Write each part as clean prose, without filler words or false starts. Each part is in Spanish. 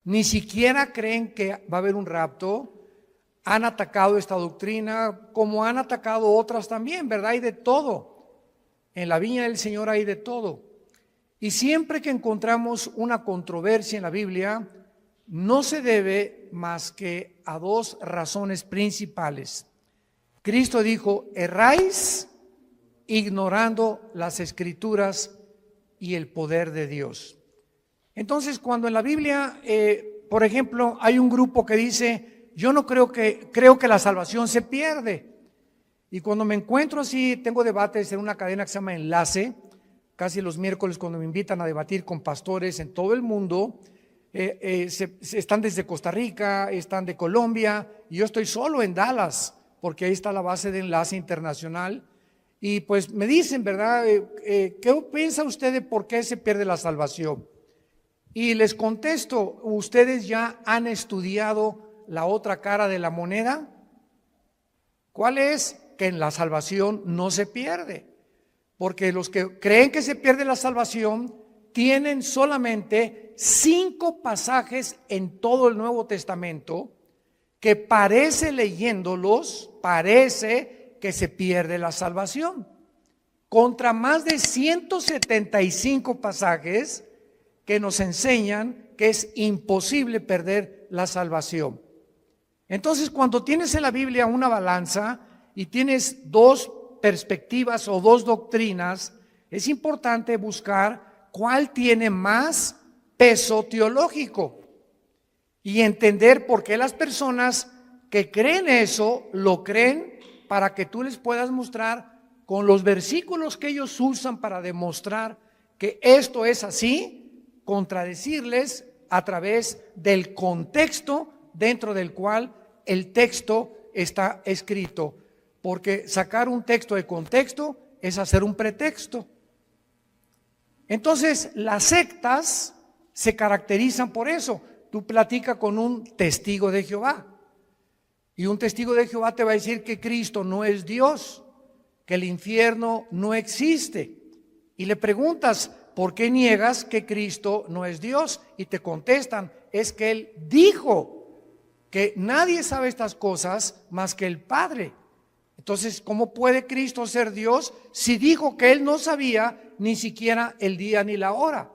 Ni siquiera creen que va a haber un rapto. Han atacado esta doctrina como han atacado otras también, ¿verdad? Hay de todo. En la viña del Señor hay de todo. Y siempre que encontramos una controversia en la Biblia, no se debe más que a dos razones principales. Cristo dijo: erráis ignorando las Escrituras y el poder de Dios. Entonces, cuando en la Biblia, por ejemplo, hay un grupo que dice: yo no creo que la salvación se pierde. Y cuando me encuentro así, tengo debates en una cadena que se llama Enlace, casi los miércoles cuando me invitan a debatir con pastores en todo el mundo. Están desde Costa Rica, están de Colombia, y yo estoy solo en Dallas, porque ahí está la base de Enlace Internacional. Y pues me dicen, ¿verdad? ¿Qué piensa usted de por qué se pierde la salvación? Y les contesto: ¿ustedes ya han estudiado la otra cara de la moneda? ¿Cuál es? Que en la salvación no se pierde, porque los que creen que se pierde la salvación tienen solamente 5 pasajes en todo el Nuevo Testamento que parece, leyéndolos, parece que se pierde la salvación, contra más de 175 pasajes que nos enseñan que es imposible perder la salvación. Entonces, cuando tienes en la Biblia una balanza y tienes dos perspectivas o dos doctrinas, es importante buscar cuál tiene más peso teológico y entender por qué las personas que creen eso lo creen, para que tú les puedas mostrar con los versículos que ellos usan para demostrar que esto es así, contradecirles a través del contexto dentro del cual el texto está escrito, porque sacar un texto de contexto es hacer un pretexto. Entonces, las sectas se caracterizan por eso. Tú platicas con un testigo de Jehová y un testigo de Jehová te va a decir que Cristo no es Dios, que el infierno no existe, y le preguntas: ¿por qué niegas que Cristo no es Dios? Y te contestan: es que Él dijo que nadie sabe estas cosas más que el Padre. Entonces, ¿cómo puede Cristo ser Dios si dijo que Él no sabía ni siquiera el día ni la hora?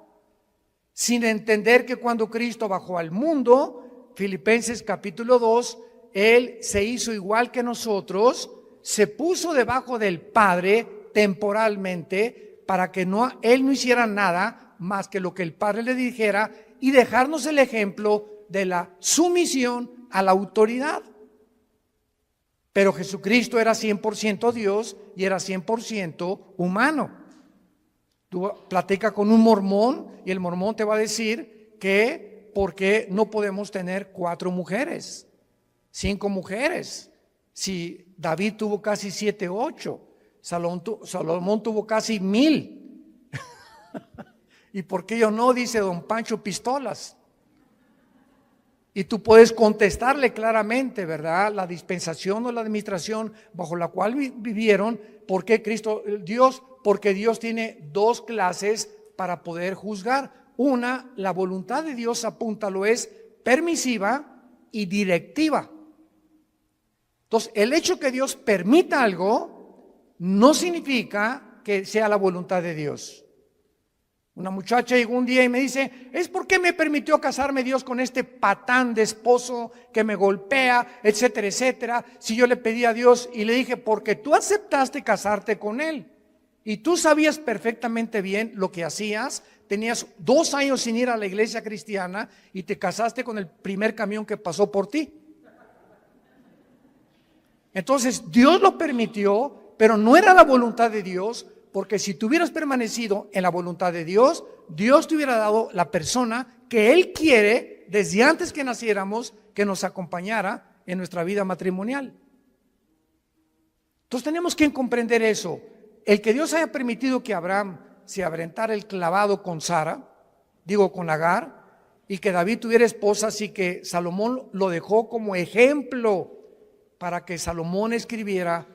Sin entender que cuando Cristo bajó al mundo, Filipenses capítulo 2, Él se hizo igual que nosotros, se puso debajo del Padre temporalmente, para que Él no hiciera nada más que lo que el Padre le dijera, y dejarnos el ejemplo de la sumisión a la autoridad. Pero Jesucristo era 100% Dios y era 100% humano. Tú platicas con un mormón y el mormón te va a decir que ¿por qué no podemos tener 4 mujeres, 5 mujeres? Si David tuvo casi 7, 8, Salomón tuvo casi 1000. ¿Y por qué yo no? Dice don Pancho Pistolas. Y tú puedes contestarle claramente, ¿verdad? La dispensación o la administración bajo la cual vivieron. ¿Por qué Cristo, Dios? Porque Dios tiene 2 clases para poder juzgar. Una, la voluntad de Dios, apúntalo, es permisiva y directiva. Entonces, el hecho que Dios permita algo no significa que sea la voluntad de Dios. Una muchacha llegó un día y me dice: ¿es por qué me permitió casarme Dios con este patán de esposo que me golpea, etcétera, etcétera? Si yo le pedí a Dios, y le dije: porque tú aceptaste casarte con él y tú sabías perfectamente bien lo que hacías. Tenías 2 años sin ir a la iglesia cristiana y te casaste con el primer camión que pasó por ti. Entonces Dios lo permitió, pero no era la voluntad de Dios. Porque si tú hubieras permanecido en la voluntad de Dios, Dios te hubiera dado la persona que Él quiere desde antes que naciéramos, que nos acompañara en nuestra vida matrimonial. Entonces tenemos que comprender eso. El que Dios haya permitido que Abraham se aventara el clavado con con Agar, y que David tuviera esposas, y que Salomón lo dejó como ejemplo para que Salomón escribiera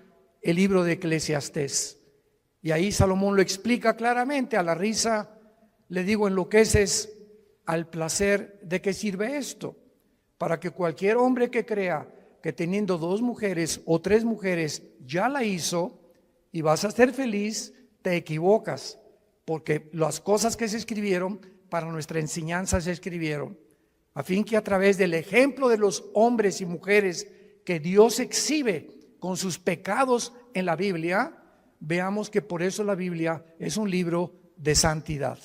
el libro de Eclesiastés. Y ahí Salomón lo explica claramente. A la risa, le digo, enloqueces al placer de qué sirve esto. Para que cualquier hombre que crea que teniendo 2 mujeres o 3 mujeres ya la hizo y vas a ser feliz, te equivocas, porque las cosas que se escribieron para nuestra enseñanza se escribieron, a fin que a través del ejemplo de los hombres y mujeres que Dios exhibe con sus pecados en la Biblia, veamos que por eso la Biblia es un libro de santidad.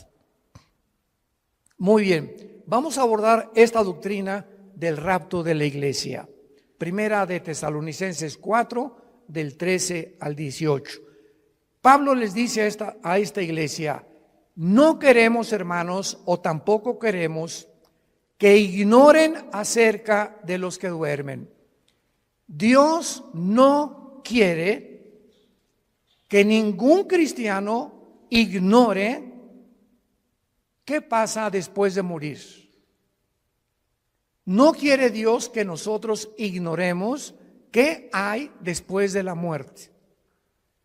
Muy bien, vamos a abordar esta doctrina del rapto de la iglesia. Primera de Tesalonicenses 4, del 13 al 18. Pablo les dice a esta iglesia: no queremos, hermanos, o tampoco queremos que ignoren acerca de los que duermen. Dios no quiere que ningún cristiano ignore qué pasa después de morir. No quiere Dios que nosotros ignoremos qué hay después de la muerte,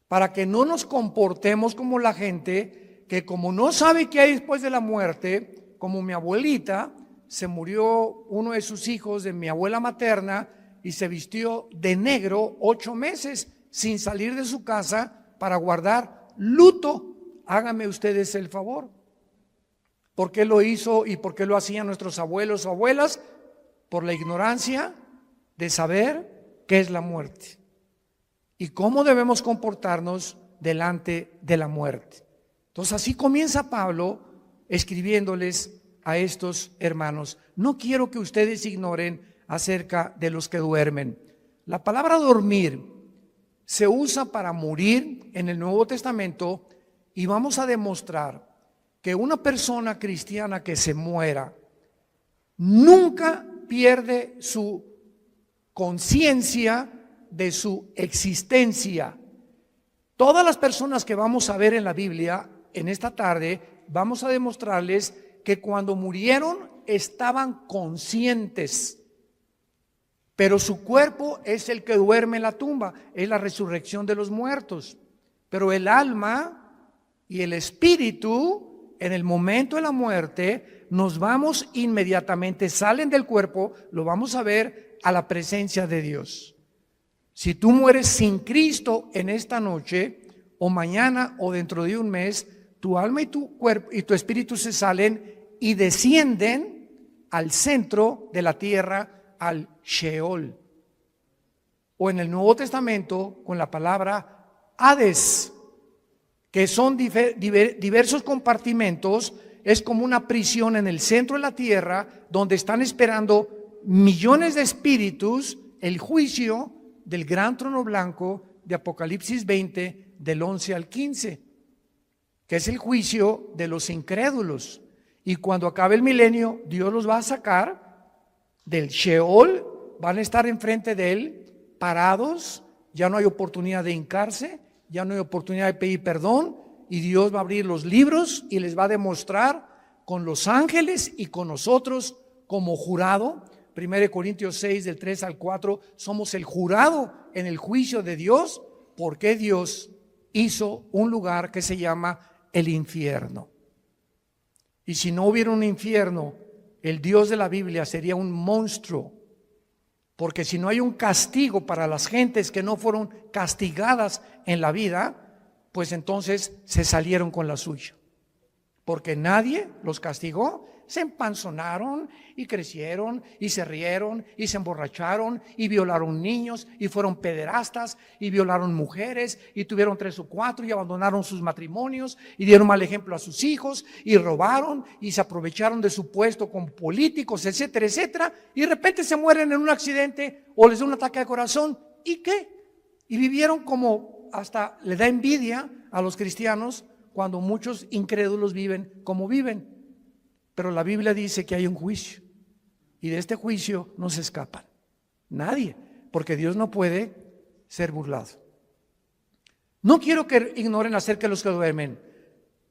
para que no nos comportemos como la gente que, como no sabe qué hay después de la muerte, como mi abuelita, se murió uno de sus hijos de mi abuela materna y se vistió de negro 8 meses sin salir de su casa para guardar luto. Háganme ustedes el favor. ¿Por qué lo hizo y por qué lo hacían nuestros abuelos o abuelas? Por la ignorancia de saber qué es la muerte y cómo debemos comportarnos delante de la muerte. Entonces así comienza Pablo escribiéndoles a estos hermanos: no quiero que ustedes ignoren acerca de los que duermen. La palabra dormir se usa para morir en el Nuevo Testamento, y vamos a demostrar que una persona cristiana que se muera nunca pierde su conciencia de su existencia. Todas las personas que vamos a ver en la Biblia en esta tarde, vamos a demostrarles que cuando murieron estaban conscientes, pero su cuerpo es el que duerme en la tumba, es la resurrección de los muertos. Pero el alma y el espíritu, en el momento de la muerte, nos vamos inmediatamente, salen del cuerpo, lo vamos a ver, a la presencia de Dios. Si tú mueres sin Cristo en esta noche, o mañana, o dentro de un mes, tu alma y tu cuerpo y tu espíritu se salen y descienden al centro de la tierra, al Sheol. O en el Nuevo Testamento, con la palabra Hades, que son diversos compartimentos. Es como una prisión en el centro de la tierra, donde están esperando millones de espíritus el juicio del gran trono blanco de Apocalipsis 20, del 11 al 15, que es el juicio de los incrédulos. Y cuando acabe el milenio, Dios los va a sacar del Sheol, van a estar enfrente de Él, parados, ya no hay oportunidad de hincarse, ya no hay oportunidad de pedir perdón, y Dios va a abrir los libros y les va a demostrar con los ángeles y con nosotros como jurado. 1 Corintios 6, del 3 al 4, somos el jurado en el juicio de Dios, porque Dios hizo un lugar que se llama el infierno. Y si no hubiera un infierno, el Dios de la Biblia sería un monstruo, porque si no hay un castigo para las gentes que no fueron castigadas en la vida, pues entonces se salieron con la suya, porque nadie los castigó. Se empanzonaron y crecieron y se rieron y se emborracharon y violaron niños y fueron pederastas y violaron mujeres y tuvieron 3 o 4 y abandonaron sus matrimonios y dieron mal ejemplo a sus hijos y robaron y se aprovecharon de su puesto con políticos, etcétera, etcétera, y de repente se mueren en un accidente o les da un ataque de corazón. ¿Y qué? Y vivieron como, hasta le da envidia a los cristianos cuando muchos incrédulos viven como viven. Pero la Biblia dice que hay un juicio, y de este juicio no se escapan nadie, porque Dios no puede ser burlado. No quiero que ignoren acerca de los que duermen,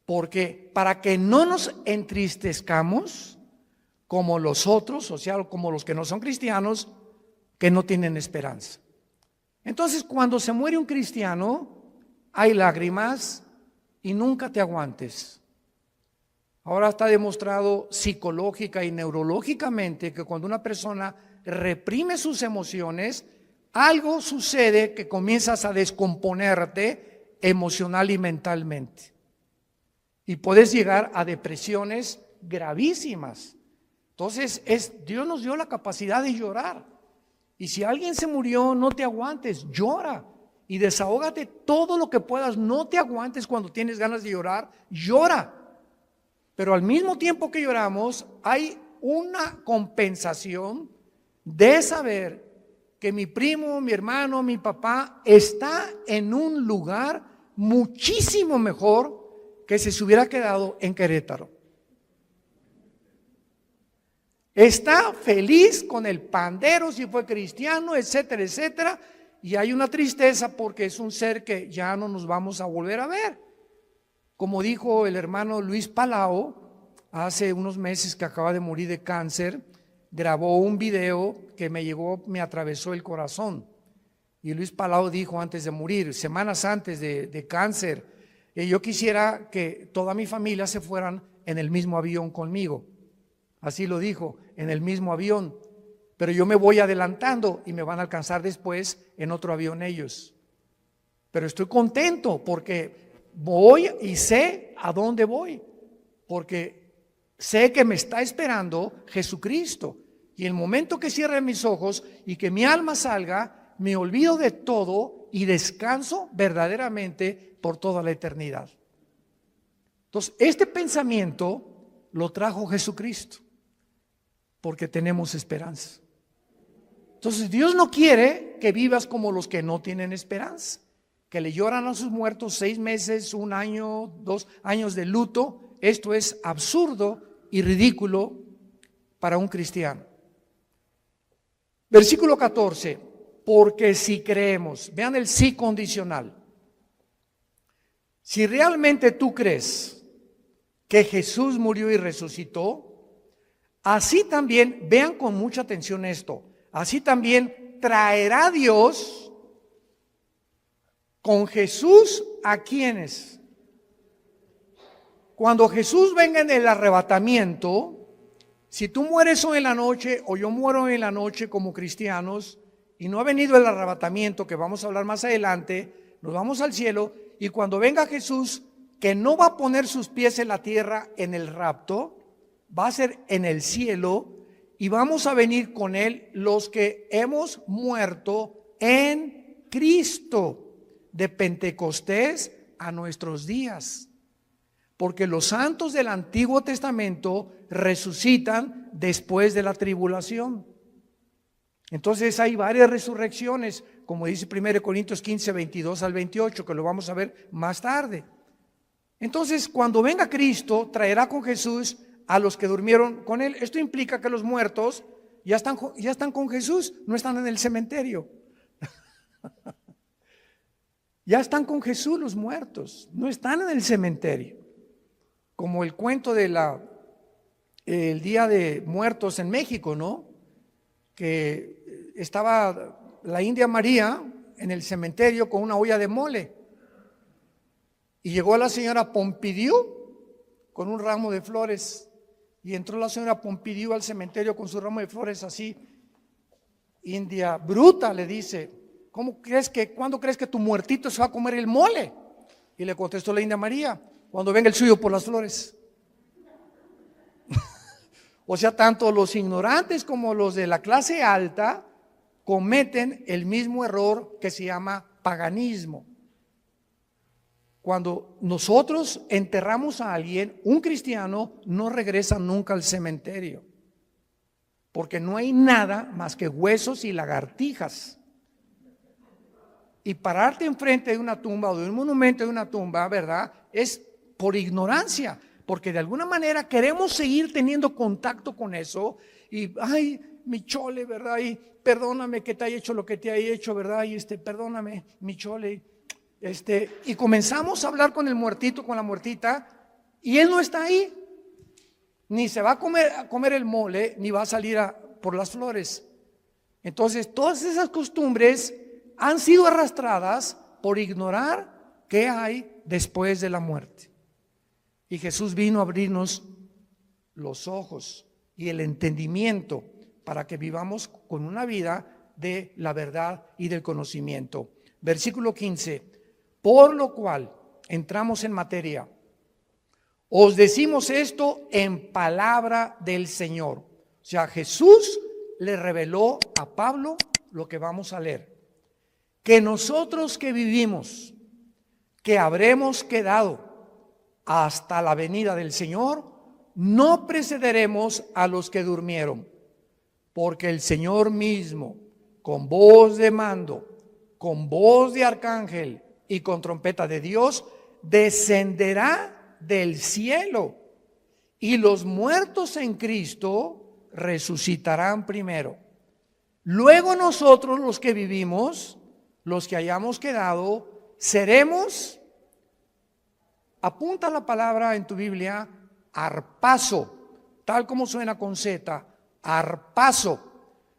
porque para que no nos entristezcamos como los otros, o sea, como los que no son cristianos, que no tienen esperanza. Entonces, cuando se muere un cristiano, hay lágrimas, y nunca te aguantes. Ahora está demostrado psicológica y neurológicamente que cuando una persona reprime sus emociones, algo sucede que comienzas a descomponerte emocional y mentalmente. Y puedes llegar a depresiones gravísimas. Entonces, Dios nos dio la capacidad de llorar. Y si alguien se murió, no te aguantes, llora. Y desahógate todo lo que puedas. No te aguantes cuando tienes ganas de llorar, llora. Pero al mismo tiempo que lloramos, hay una compensación de saber que mi primo, mi hermano, mi papá está en un lugar muchísimo mejor que si se hubiera quedado en Querétaro. Está feliz con el pandero si fue cristiano, etcétera, etcétera. Y hay una tristeza porque es un ser que ya no nos vamos a volver a ver. Como dijo el hermano Luis Palau, hace unos meses que acaba de morir de cáncer, grabó un video que me llegó, me atravesó el corazón. Y Luis Palau dijo antes de morir, semanas antes de cáncer, yo quisiera que toda mi familia se fueran en el mismo avión conmigo. Así lo dijo, en el mismo avión. Pero yo me voy adelantando y me van a alcanzar después en otro avión ellos. Pero estoy contento porque voy y sé a dónde voy. Porque sé que me está esperando Jesucristo. Y el momento que cierre mis ojos y que mi alma salga, me olvido de todo y descanso verdaderamente por toda la eternidad. Entonces, este pensamiento lo trajo Jesucristo, porque tenemos esperanza. Entonces, Dios no quiere que vivas como los que no tienen esperanza, que le lloran a sus muertos 6 meses, 1 año, 2 años de luto. Esto es absurdo y ridículo para un cristiano. Versículo 14, porque si creemos, vean el sí condicional. Si realmente tú crees que Jesús murió y resucitó, así también, vean con mucha atención esto, así también traerá Dios con Jesús a quienes. Cuando Jesús venga en el arrebatamiento, si tú mueres hoy en la noche o yo muero hoy en la noche como cristianos y no ha venido el arrebatamiento, que vamos a hablar más adelante, nos vamos al cielo y cuando venga Jesús, que no va a poner sus pies en la tierra en el rapto, va a ser en el cielo y vamos a venir con Él los que hemos muerto en Cristo, de Pentecostés a nuestros días. Porque los santos del Antiguo Testamento resucitan después de la tribulación. Entonces hay varias resurrecciones, como dice 1 Corintios 15, 22 al 28, que lo vamos a ver más tarde. Entonces, cuando venga Cristo, traerá con Jesús a los que durmieron con Él. Esto implica que los muertos ya están con Jesús, no están en el cementerio. Ya están con Jesús los muertos, no están en el cementerio. Como el cuento de el Día de Muertos en México, ¿no? Que estaba la India María en el cementerio con una olla de mole. Y llegó la señora Pompidou con un ramo de flores. Y entró la señora Pompidou al cementerio con su ramo de flores así. India bruta, le dice, ¿cuándo crees que tu muertito se va a comer el mole? Y le contestó la India María, cuando venga el suyo por las flores. O sea, tanto los ignorantes como los de la clase alta cometen el mismo error que se llama paganismo. Cuando nosotros enterramos a alguien, un cristiano no regresa nunca al cementerio, porque no hay nada más que huesos y lagartijas. Y pararte enfrente de una tumba o de un monumento de una tumba, ¿verdad? Es por ignorancia, porque de alguna manera queremos seguir teniendo contacto con eso y, ay, mi chole, ¿verdad? Y perdóname que te haya hecho lo que te haya hecho, ¿verdad? Y perdóname, mi chole. Y comenzamos a hablar con el muertito, con la muertita, y él no está ahí. Ni se va a comer el mole, ni va a salir por las flores. Entonces, todas esas costumbres han sido arrastradas por ignorar qué hay después de la muerte. Y Jesús vino a abrirnos los ojos y el entendimiento para que vivamos con una vida de la verdad y del conocimiento. Versículo 15, por lo cual, entramos en materia, os decimos esto en palabra del Señor. O sea, Jesús le reveló a Pablo lo que vamos a leer. Que nosotros que vivimos, que habremos quedado hasta la venida del Señor, no precederemos a los que durmieron, porque el Señor mismo, con voz de mando, con voz de arcángel y con trompeta de Dios, descenderá del cielo, y los muertos en Cristo resucitarán primero. Luego nosotros los que vivimos, los que hayamos quedado, seremos, apunta la palabra en tu Biblia, arpazo, tal como suena con Z, arpazo,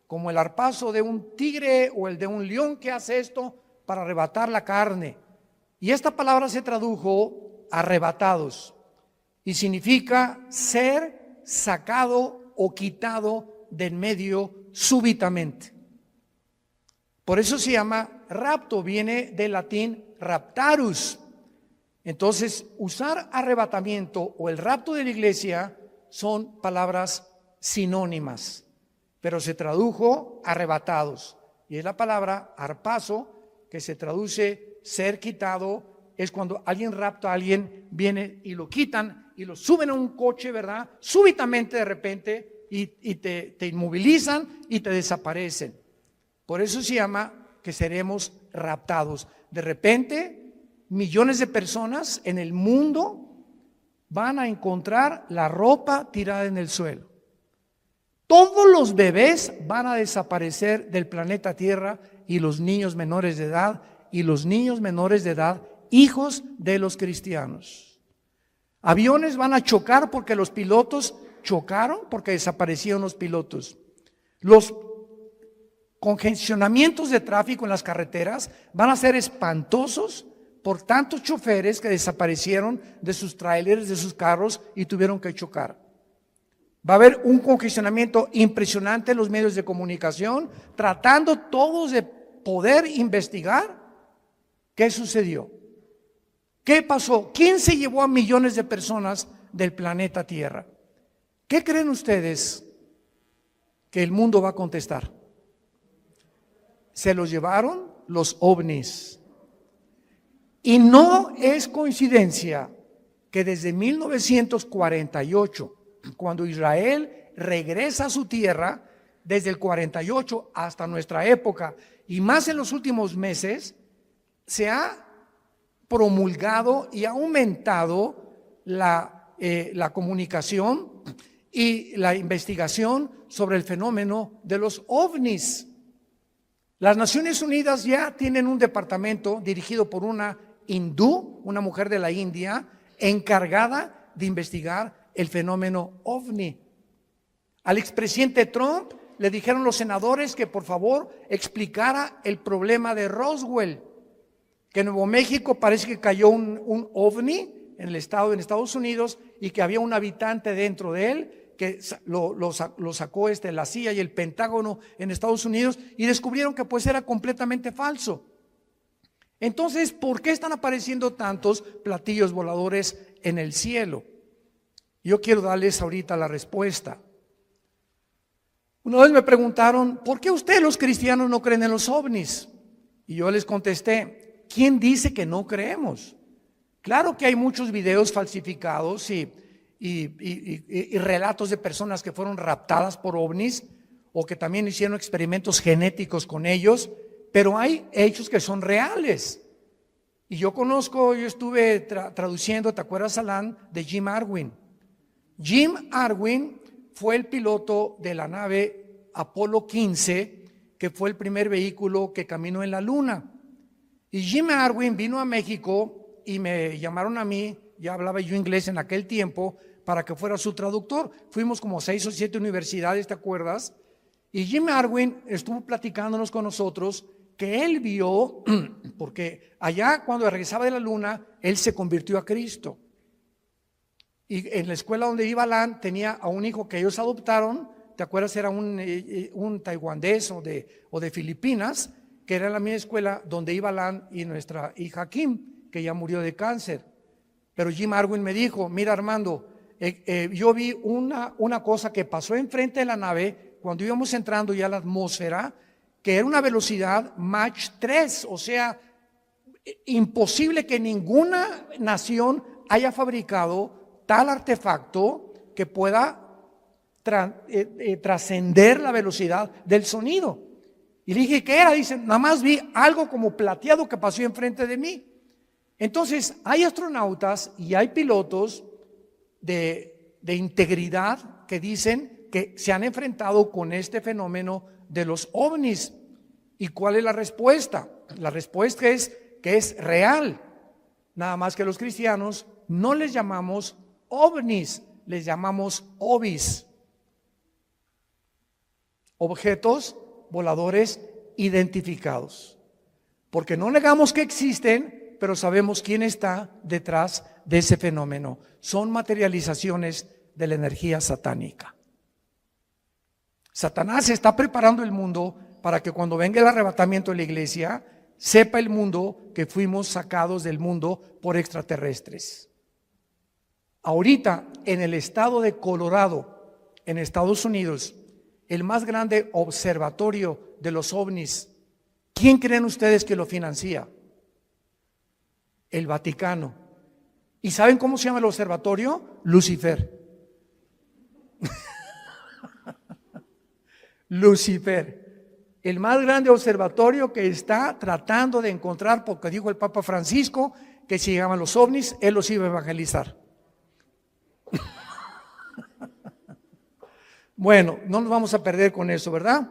como el arpazo de un tigre o el de un león que hace esto para arrebatar la carne. Y esta palabra se tradujo arrebatados y significa ser sacado o quitado de en medio súbitamente. Por eso se llama rapto, viene del latín raptarus. Entonces, usar arrebatamiento o el rapto de la iglesia son palabras sinónimas, pero se tradujo arrebatados. Y es la palabra arpazo, que se traduce ser quitado. Es cuando alguien rapta a alguien, viene y lo quitan y lo suben a un coche, ¿verdad? Súbitamente de repente y te inmovilizan y te desaparecen. Por eso se llama que seremos raptados. De repente, millones de personas en el mundo van a encontrar la ropa tirada en el suelo. Todos los bebés van a desaparecer del planeta Tierra y los niños menores de edad hijos de los cristianos. Aviones van a chocar porque los pilotos chocaron, porque desaparecieron los pilotos. Los congestionamientos de tráfico en las carreteras van a ser espantosos por tantos choferes que desaparecieron de sus trailers, de sus carros y tuvieron que chocar. Va a haber un congestionamiento impresionante en los medios de comunicación, tratando todos de poder investigar qué sucedió. ¿Qué pasó? ¿Quién se llevó a millones de personas del planeta Tierra? ¿Qué creen ustedes que el mundo va a contestar? Se los llevaron los ovnis. Y no es coincidencia que desde 1948, cuando Israel regresa a su tierra, desde el 48 hasta nuestra época, y más en los últimos meses, se ha promulgado y ha aumentado la comunicación y la investigación sobre el fenómeno de los ovnis. Las Naciones Unidas ya tienen un departamento dirigido por una hindú, una mujer de la India, encargada de investigar el fenómeno ovni. Al expresidente Trump le dijeron los senadores que por favor explicara el problema de Roswell, que en Nuevo México parece que cayó un ovni en Estados Unidos y que había un habitante dentro de él que lo sacó la CIA y el Pentágono en Estados Unidos y descubrieron que pues era completamente falso. Entonces, ¿por qué están apareciendo tantos platillos voladores en el cielo? Yo quiero darles ahorita la respuesta. Una vez me preguntaron, ¿por qué ustedes los cristianos no creen en los ovnis? Y yo les contesté, ¿quién dice que no creemos? Claro que hay muchos videos falsificados y relatos de personas que fueron raptadas por ovnis o que también hicieron experimentos genéticos con ellos, pero hay hechos que son reales. Y yo estuve traduciendo, ¿te acuerdas, Alan? De Jim Arwin. Jim Arwin fue el piloto de la nave Apolo 15, que fue el primer vehículo que caminó en la luna. Y Jim Arwin vino a México y me llamaron a mí, ya hablaba yo inglés en aquel tiempo, para que fuera su traductor. Fuimos como 6 o 7 universidades, ¿te acuerdas? Y Jim Arwin estuvo platicándonos con nosotros que él vio, porque allá cuando regresaba de la luna, él se convirtió a Cristo. Y en la escuela donde iba Alan tenía a un hijo que ellos adoptaron. ¿Te acuerdas? Era un taiwanés o de Filipinas, que era la misma escuela donde iba Alan y nuestra hija Kim, que ya murió de cáncer. Pero Jim Arwin me dijo: mira, Armando, yo vi una cosa que pasó enfrente de la nave cuando íbamos entrando ya a la atmósfera, que era una velocidad Mach 3, o sea, imposible que ninguna nación haya fabricado tal artefacto que pueda trascender la velocidad del sonido. Y le dije: ¿qué era? Dice: nada más vi algo como plateado que pasó enfrente de mí. Entonces hay astronautas y hay pilotos de integridad que dicen que se han enfrentado con este fenómeno de los ovnis. ¿Y cuál es la respuesta? La respuesta es que es real, nada más que los cristianos no les llamamos ovnis, les llamamos ovis, objetos voladores identificados, porque no negamos que existen, pero sabemos quién está detrás de ese fenómeno. Son materializaciones de la energía satánica. Satanás está preparando el mundo para que cuando venga el arrebatamiento de la iglesia, sepa el mundo que fuimos sacados del mundo por extraterrestres. Ahorita, en el estado de Colorado, en Estados Unidos, el más grande observatorio de los ovnis, ¿quién creen ustedes que lo financia? El Vaticano. ¿Y saben cómo se llama el observatorio? Lucifer. Lucifer. El más grande observatorio que está tratando de encontrar, porque dijo el Papa Francisco que si llegaban los ovnis, él los iba a evangelizar. Bueno, no nos vamos a perder con eso, ¿verdad?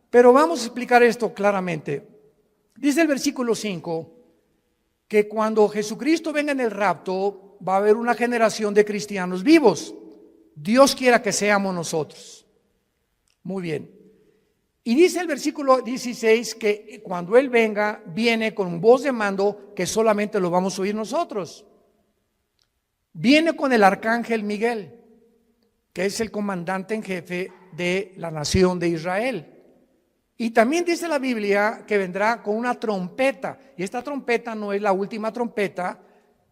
Pero vamos a explicar esto claramente. Dice el versículo 5 que cuando Jesucristo venga en el rapto, va a haber una generación de cristianos vivos. Dios quiera que seamos nosotros. Muy bien. Y dice el versículo 16 que cuando Él venga, viene con voz de mando que solamente lo vamos a oír nosotros. Viene con el arcángel Miguel, que es el comandante en jefe de la nación de Israel. Y también dice la Biblia que vendrá con una trompeta. Y esta trompeta no es la última trompeta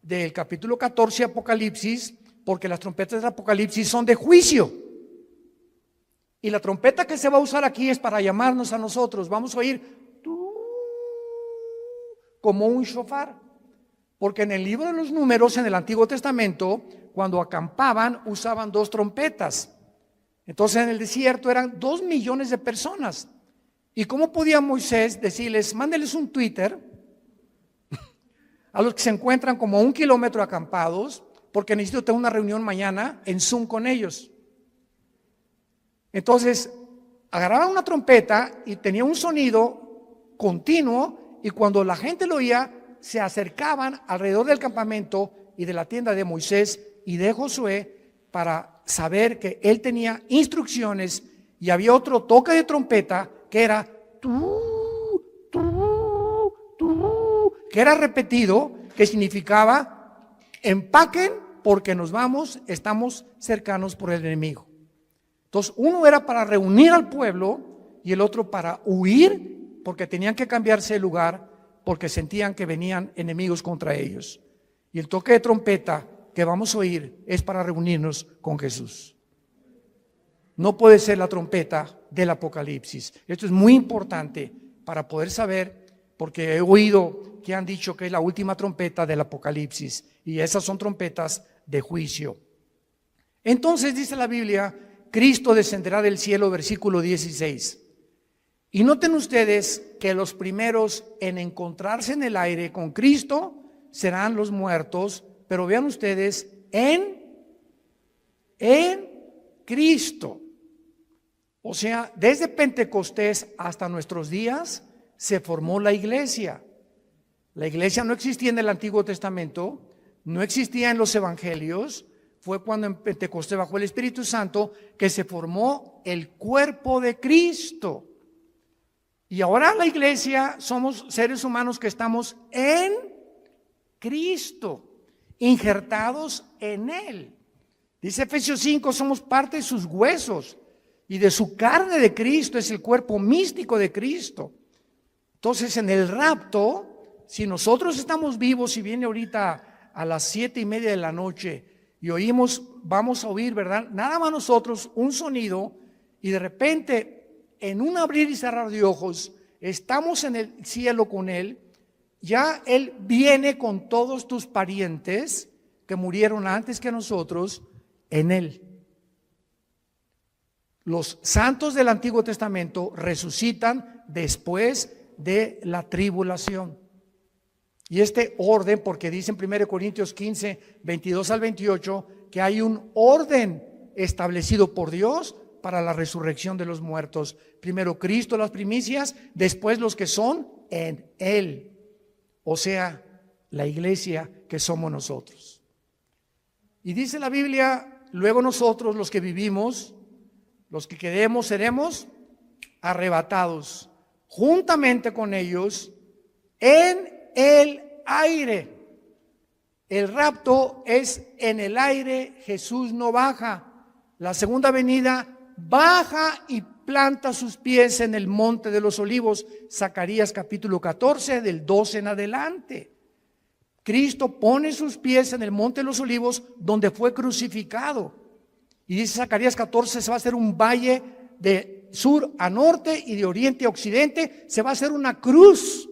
del capítulo 14 de Apocalipsis, porque las trompetas de Apocalipsis son de juicio. Y la trompeta que se va a usar aquí es para llamarnos a nosotros. Vamos a oír como un shofar. Porque en el libro de los Números, en el Antiguo Testamento, cuando acampaban, usaban 2 trompetas. Entonces en el desierto eran 2 millones de personas. ¿Y cómo podía Moisés decirles: mándeles un Twitter a los que se encuentran como a 1 kilómetro acampados, porque necesito tener una reunión mañana en Zoom con ellos? Entonces agarraban una trompeta y tenía un sonido continuo, y cuando la gente lo oía, se acercaban alrededor del campamento y de la tienda de Moisés y de Josué para saber que él tenía instrucciones. Y había otro toque de trompeta que era que era repetido, que significaba: empaquen porque nos vamos, estamos cercanos por el enemigo. Entonces uno era para reunir al pueblo y el otro para huir, porque tenían que cambiarse de lugar porque sentían que venían enemigos contra ellos. Y el toque de trompeta que vamos a oír es para reunirnos con Jesús. No puede ser la trompeta del Apocalipsis. Esto es muy importante para poder saber, porque he oído que han dicho que es la última trompeta del Apocalipsis, y esas son trompetas de juicio. Entonces dice la Biblia: Cristo descenderá del cielo, versículo 16. Y noten ustedes que los primeros en encontrarse en el aire con Cristo serán los muertos, pero vean ustedes, en Cristo. O sea, desde Pentecostés hasta nuestros días se formó la iglesia. La iglesia no existía en el Antiguo Testamento, no existía en los evangelios. Fue cuando en Pentecostés, bajo el Espíritu Santo, que se formó el cuerpo de Cristo. Y ahora la iglesia somos seres humanos que estamos en Cristo, injertados en Él. Dice Efesios 5, somos parte de sus huesos y de su carne de Cristo, es el cuerpo místico de Cristo. Entonces en el rapto, si nosotros estamos vivos y viene ahorita a las 7:30 de la noche y oímos, vamos a oír, ¿verdad? Nada más nosotros, un sonido, y de repente en un abrir y cerrar de ojos, estamos en el cielo con Él, ya Él viene con todos tus parientes que murieron antes que nosotros en Él. Los santos del Antiguo Testamento resucitan después de la tribulación. Y este orden, porque dice en 1 Corintios 15, 22 al 28, que hay un orden establecido por Dios para la resurrección de los muertos. Primero Cristo las primicias, después los que son en Él. O sea, la iglesia que somos nosotros. Y dice la Biblia, luego nosotros los que vivimos, los que quedemos, seremos arrebatados juntamente con ellos en el aire. El rapto es en el aire, Jesús no baja. La segunda venida baja y planta sus pies en el monte de los olivos. Zacarías capítulo 14, del 12 en adelante. Cristo pone sus pies en el monte de los olivos donde fue crucificado. Y dice Zacarías 14, se va a hacer un valle de sur a norte y de oriente a occidente. Se va a hacer una cruz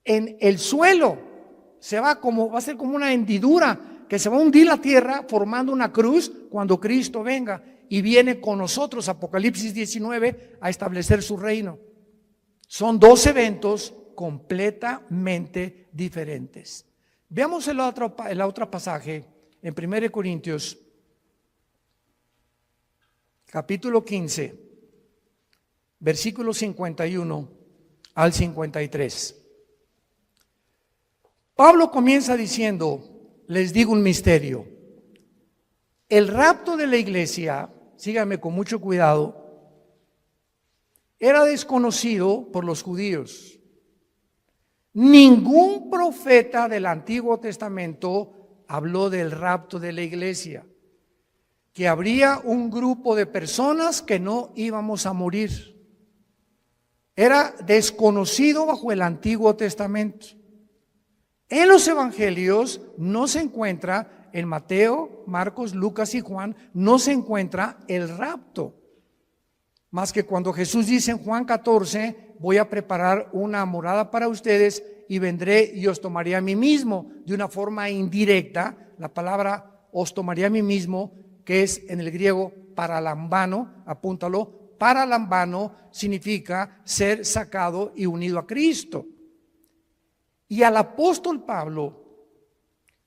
en el suelo. Va a ser como una hendidura que se va a hundir la tierra formando una cruz cuando Cristo venga y viene con nosotros, Apocalipsis 19, a establecer su reino. Son dos eventos completamente diferentes. Veamos el otro pasaje en 1 Corintios capítulo 15, versículos 51 al 53. Pablo comienza diciendo, les digo un misterio. El rapto de la iglesia, síganme con mucho cuidado, era desconocido por los judíos. Ningún profeta del Antiguo Testamento habló del rapto de la iglesia, que habría un grupo de personas que no íbamos a morir. Era desconocido bajo el Antiguo Testamento. En los evangelios no se encuentra, en Mateo, Marcos, Lucas y Juan, no se encuentra el rapto. Más que cuando Jesús dice en Juan 14, voy a preparar una morada para ustedes y vendré y os tomaré a mí mismo. De una forma indirecta, la palabra os tomaré a mí mismo, que es en el griego paralambano, apúntalo, paralambano significa ser sacado y unido a Cristo. Y al apóstol Pablo,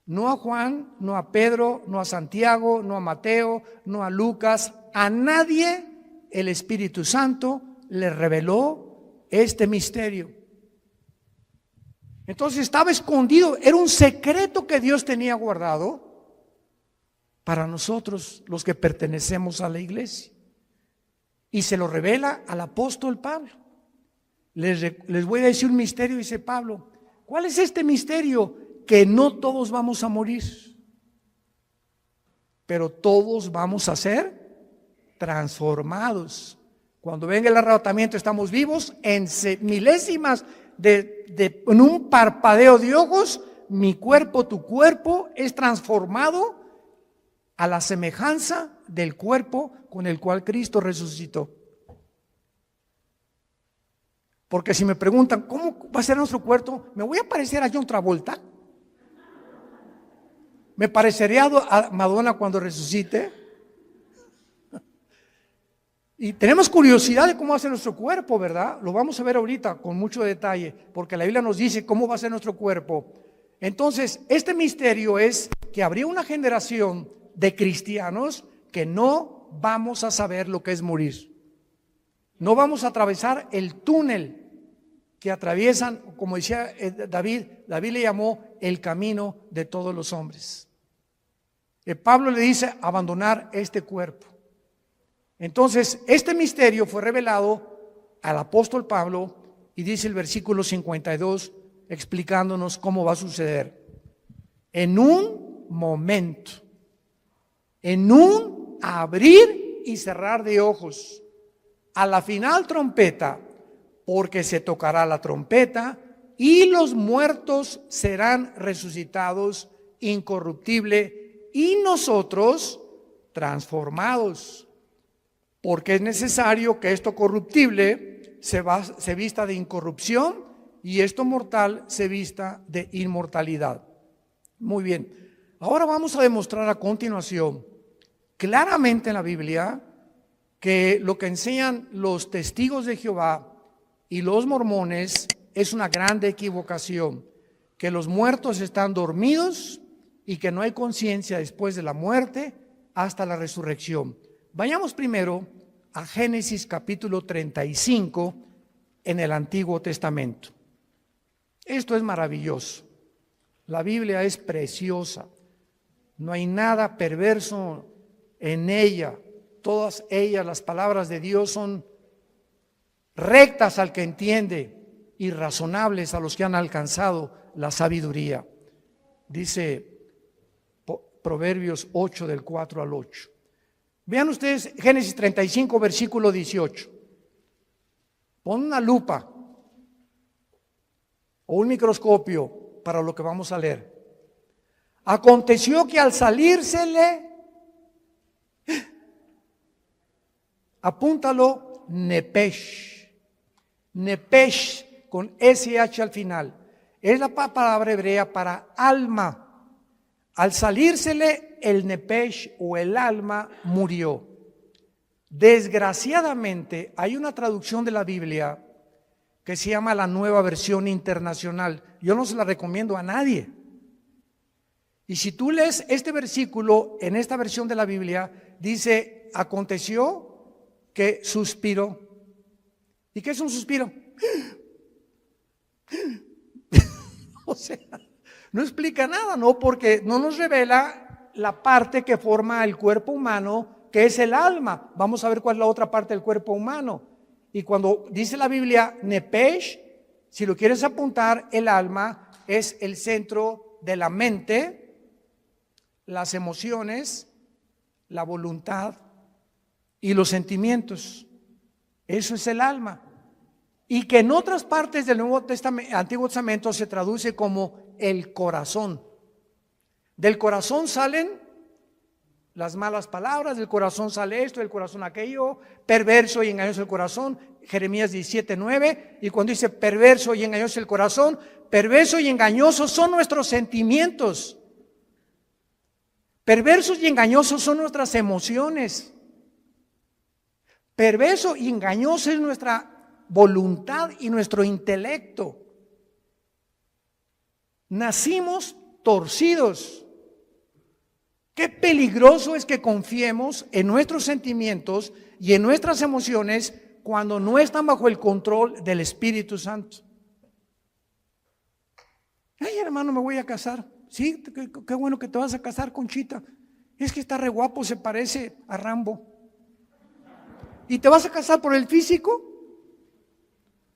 no a Juan, no a Pedro, no a Santiago, no a Mateo, no a Lucas, a nadie el Espíritu Santo le reveló este misterio. Entonces estaba escondido, era un secreto que Dios tenía guardado para nosotros los que pertenecemos a la iglesia. Y se lo revela al apóstol Pablo. Les voy a decir un misterio, dice Pablo. ¿Cuál es este misterio? Que no todos vamos a morir, pero todos vamos a ser transformados. Cuando venga el arrebatamiento estamos vivos en milésimas en un parpadeo de ojos. Mi cuerpo, tu cuerpo es transformado a la semejanza del cuerpo con el cual Cristo resucitó. Porque si me preguntan, ¿cómo va a ser nuestro cuerpo? ¿Me voy a parecer a John Travolta? ¿Me parecería a Madonna cuando resucite? Y tenemos curiosidad de cómo va a ser nuestro cuerpo, ¿verdad? Lo vamos a ver ahorita con mucho detalle, porque la Biblia nos dice cómo va a ser nuestro cuerpo. Entonces, este misterio es que habría una generación de cristianos que no vamos a saber lo que es morir. No vamos a atravesar el túnel que atraviesan, como decía David le llamó el camino de todos los hombres. Pablo le dice abandonar este cuerpo. Entonces, este misterio fue revelado al apóstol Pablo y dice el versículo 52 explicándonos cómo va a suceder. En un momento, en un abrir y cerrar de ojos. A la final trompeta, porque se tocará la trompeta y los muertos serán resucitados incorruptible y nosotros transformados. Porque es necesario que esto corruptible se vista de incorrupción y esto mortal se vista de inmortalidad. Muy bien, ahora vamos a demostrar a continuación claramente en la Biblia que lo que enseñan los testigos de Jehová y los mormones es una grande equivocación, que los muertos están dormidos y que no hay conciencia después de la muerte hasta la resurrección. Vayamos primero a Génesis capítulo 35 en el Antiguo Testamento. Esto es maravilloso. La Biblia es preciosa. No hay nada perverso en ella. Todas ellas, las palabras de Dios, son rectas al que entiende y razonables a los que han alcanzado la sabiduría. Dice Proverbios 8 del 4 al 8. Vean ustedes Génesis 35 versículo 18. Pon una lupa o un microscopio para lo que vamos a leer. Aconteció que al salírsele, apúntalo, Nepesh. Nepesh con SH al final. Es la palabra hebrea para alma. Al salírsele el Nepesh o el alma murió. Desgraciadamente hay una traducción de la Biblia que se llama la Nueva Versión Internacional. Yo no se la recomiendo a nadie. Y si tú lees este versículo en esta versión de la Biblia, dice, aconteció que suspiró. ¿Y qué es un suspiro? O sea, no explica nada, ¿no? Porque no nos revela la parte que forma el cuerpo humano, que es el alma. Vamos a ver cuál es la otra parte del cuerpo humano. Y cuando dice la Biblia Nepesh, si lo quieres apuntar, el alma es el centro de la mente, las emociones, la voluntad y los sentimientos. Eso es el alma. Y que en otras partes del Antiguo Testamento se traduce como el corazón. Del corazón salen las malas palabras, del corazón sale esto, del corazón aquello, perverso y engañoso el corazón, Jeremías 17:9, y cuando dice perverso y engañoso el corazón, perverso y engañosos son nuestros sentimientos. Perversos y engañosos son nuestras emociones. Perverso y engañoso es nuestra voluntad y nuestro intelecto. Nacimos torcidos. Qué peligroso es que confiemos en nuestros sentimientos y en nuestras emociones cuando no están bajo el control del Espíritu Santo. Ay, hermano, me voy a casar. Sí, qué bueno que te vas a casar, Conchita. Es que está re guapo, se parece a Rambo. ¿Y te vas a casar por el físico?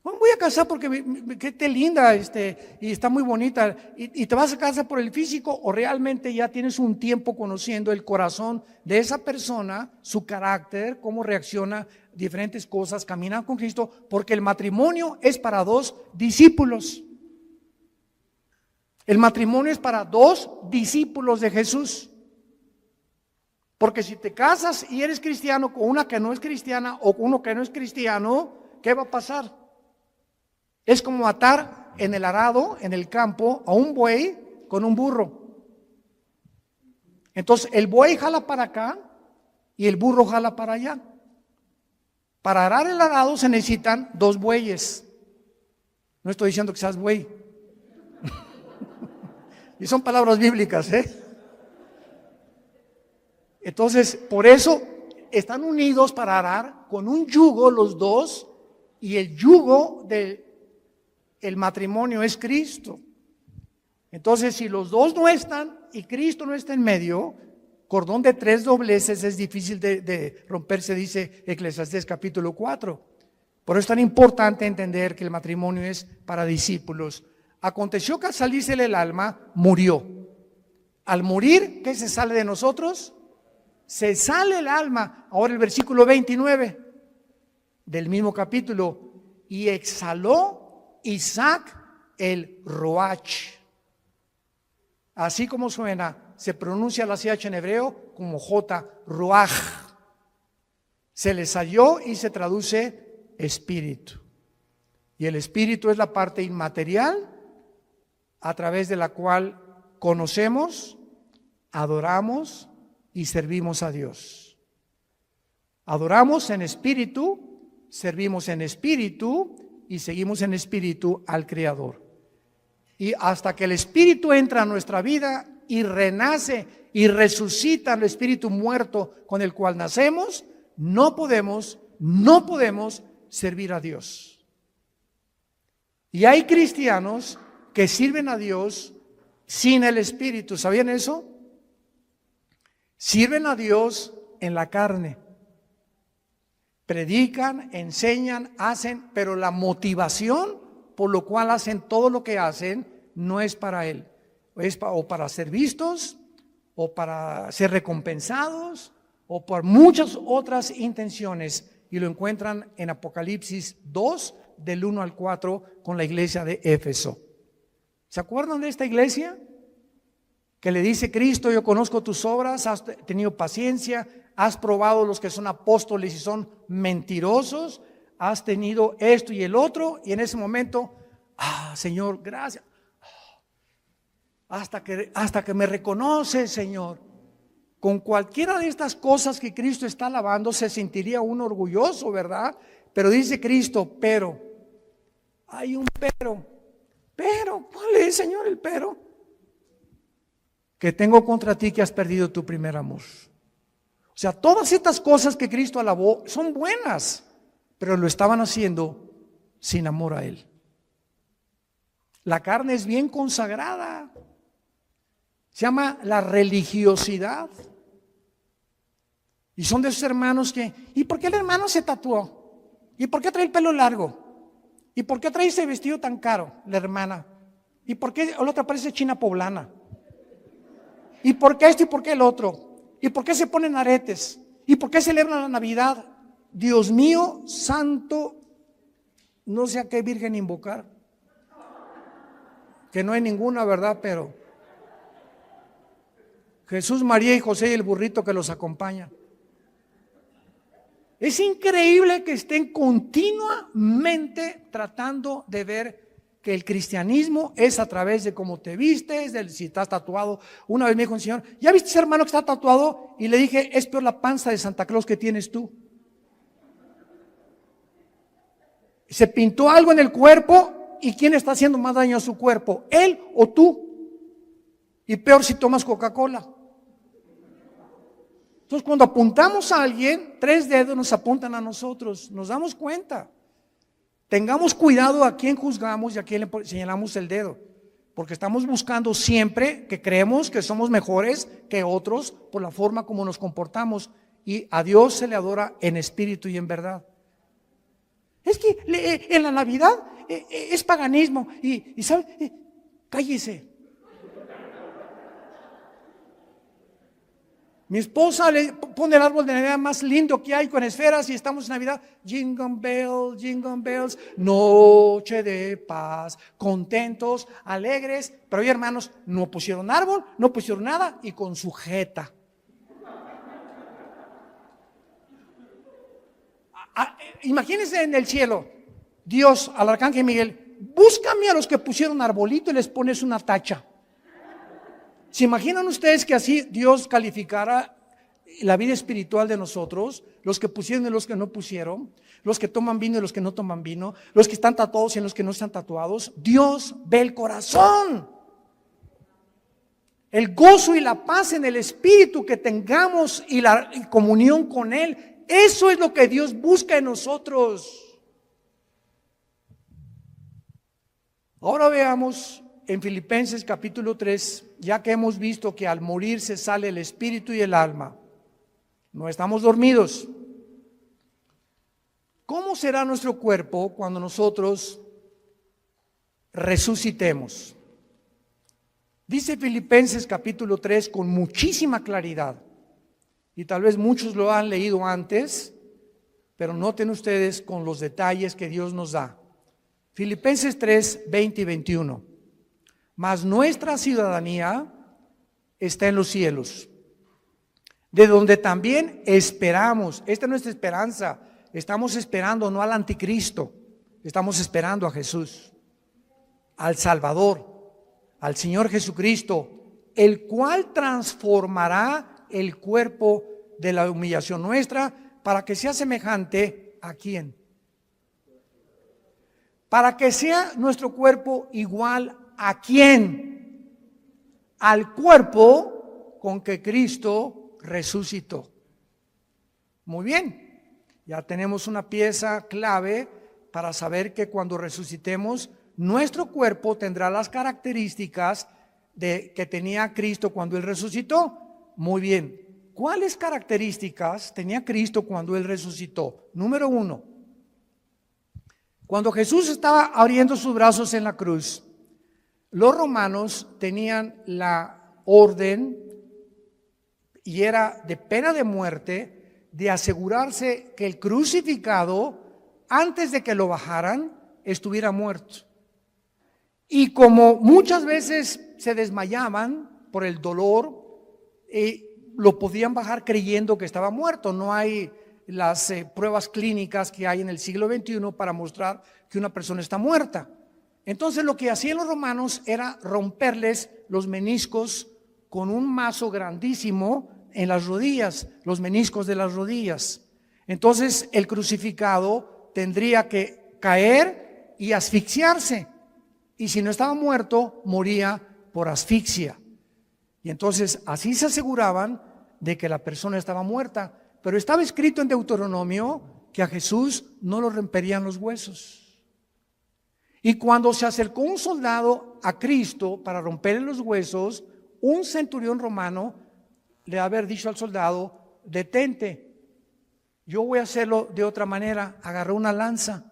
Voy a casar porque que te linda y está muy bonita. ¿Y te vas a casar por el físico o realmente ya tienes un tiempo conociendo el corazón de esa persona, su carácter, cómo reacciona a diferentes cosas, caminar con Cristo? Porque el matrimonio es para dos discípulos. El matrimonio es para dos discípulos de Jesús. Porque si te casas y eres cristiano con una que no es cristiana o con uno que no es cristiano, ¿qué va a pasar? Es como atar en el arado, en el campo, a un buey con un burro. Entonces el buey jala para acá y el burro jala para allá. Para arar el arado se necesitan dos bueyes. No estoy diciendo que seas buey. Y son palabras bíblicas, ¿eh? Entonces, por eso están unidos para arar con un yugo los dos, y el yugo del matrimonio es Cristo. Entonces, si los dos no están y Cristo no está en medio, cordón de tres dobleces es difícil de romperse, dice Eclesiastés capítulo 4. Por eso es tan importante entender que el matrimonio es para discípulos. Aconteció que al salírsele el alma, murió. Al morir, ¿qué se sale de nosotros? se sale el alma. Ahora el versículo 29 del mismo capítulo, y exhaló Isaac el Roach. Así como suena, se pronuncia la CH en hebreo como J, Ruach. Se le salió y se traduce espíritu. Y el espíritu es la parte inmaterial a través de la cual conocemos, adoramos y servimos a Dios. Adoramos en espíritu, servimos en espíritu y seguimos en espíritu al Creador. Y hasta que el espíritu entra a nuestra vida y renace y resucita el espíritu muerto con el cual nacemos, no podemos servir a Dios. Y hay cristianos que sirven a Dios sin el espíritu. ¿Sabían eso? Sirven a Dios en la carne. Predican, enseñan, hacen, pero la motivación por lo cual hacen todo lo que hacen no es para Él. Es o para ser vistos, o para ser recompensados, o por muchas otras intenciones. Y lo encuentran en Apocalipsis 2, del 1 al 4, con la iglesia de Éfeso. ¿Se acuerdan de esta iglesia? Que le dice Cristo: yo conozco tus obras, has tenido paciencia, has probado los que son apóstoles y son mentirosos, has tenido esto y el otro, y en ese momento, Señor, gracias. Hasta que me reconoces, Señor. Con cualquiera de estas cosas que Cristo está alabando, se sentiría uno orgulloso, ¿verdad? Pero dice Cristo, pero, hay un pero, ¿cuál es, Señor, el pero? Que tengo contra ti que has perdido tu primer amor. O sea, todas estas cosas que Cristo alabó son buenas, pero lo estaban haciendo sin amor a Él. La carne es bien consagrada. Se llama la religiosidad. Y son de esos hermanos que, ¿y por qué el hermano se tatuó? ¿Y por qué trae el pelo largo? ¿Y por qué trae ese vestido tan caro, la hermana? ¿Y por qué la otra parece china poblana? ¿Y por qué esto y por qué el otro? ¿Y por qué se ponen aretes? ¿Y por qué celebran la Navidad? Dios mío, santo, no sé a qué virgen invocar. Que no hay ninguna, ¿verdad? Pero Jesús, María y José y el burrito que los acompaña. Es increíble que estén continuamente tratando de ver que el cristianismo es a través de cómo te vistes, de si estás tatuado. Una vez me dijo un señor, ¿ya viste ese hermano que está tatuado? Y le dije, es peor la panza de Santa Claus que tienes tú. Se pintó algo en el cuerpo, ¿y quién está haciendo más daño a su cuerpo? ¿Él o tú? Y peor si tomas Coca-Cola. Entonces, cuando apuntamos a alguien, 3 dedos nos apuntan a nosotros, nos damos cuenta. Tengamos cuidado a quién juzgamos y a quién le señalamos el dedo, porque estamos buscando siempre que creemos que somos mejores que otros por la forma como nos comportamos, y a Dios se le adora en espíritu y en verdad. Es que en la Navidad es paganismo y ¿sabe? Cállese. Mi esposa le pone el árbol de Navidad más lindo que hay con esferas y estamos en Navidad. Jingle bells, noche de paz, contentos, alegres. Pero hoy, hermanos, no pusieron árbol, no pusieron nada y con sujeta. Imagínense en el cielo, Dios al arcángel Miguel, búscame a los que pusieron arbolito y les pones una tacha. ¿Se imaginan ustedes que así Dios calificara la vida espiritual de nosotros? Los que pusieron y los que no pusieron, los que toman vino y los que no toman vino, los que están tatuados y los que no están tatuados. Dios ve el corazón. El gozo y la paz en el espíritu que tengamos y la comunión con Él. Eso es lo que Dios busca en nosotros. Ahora veamos en Filipenses capítulo 3, ya que hemos visto que al morir se sale el espíritu y el alma, no estamos dormidos. ¿Cómo será nuestro cuerpo cuando nosotros resucitemos? Dice Filipenses capítulo 3 con muchísima claridad. y tal vez muchos lo han leído antes, pero noten ustedes con los detalles que Dios nos da. Filipenses 3, 20 y 21. Mas nuestra ciudadanía está en los cielos, de donde también esperamos. Esta es nuestra esperanza. Estamos esperando no al anticristo, estamos esperando a Jesús, al Salvador, al Señor Jesucristo, el cual transformará el cuerpo de la humillación nuestra para que sea semejante a ¿quién? Para que sea nuestro cuerpo igual a ¿quién? Al cuerpo con que Cristo resucitó. Muy bien, ya tenemos una pieza clave para saber que cuando resucitemos, nuestro cuerpo tendrá las características que tenía Cristo cuando Él resucitó. Muy bien, ¿cuáles características tenía Cristo cuando Él resucitó? Número 1, cuando Jesús estaba abriendo sus brazos en la cruz, los romanos tenían la orden, y era de pena de muerte, de asegurarse que el crucificado, antes de que lo bajaran, estuviera muerto. Y como muchas veces se desmayaban por el dolor, lo podían bajar creyendo que estaba muerto. No hay las pruebas clínicas que hay en el siglo XXI para mostrar que una persona está muerta. Entonces lo que hacían los romanos era romperles los meniscos con un mazo grandísimo en las rodillas, los meniscos de las rodillas. Entonces el crucificado tendría que caer y asfixiarse, y si no estaba muerto, moría por asfixia. Y entonces así se aseguraban de que la persona estaba muerta. Pero estaba escrito en Deuteronomio que a Jesús no lo romperían los huesos. Y cuando se acercó un soldado a Cristo para romperle los huesos, un centurión romano le haber dicho al soldado: detente, yo voy a hacerlo de otra manera. Agarró una lanza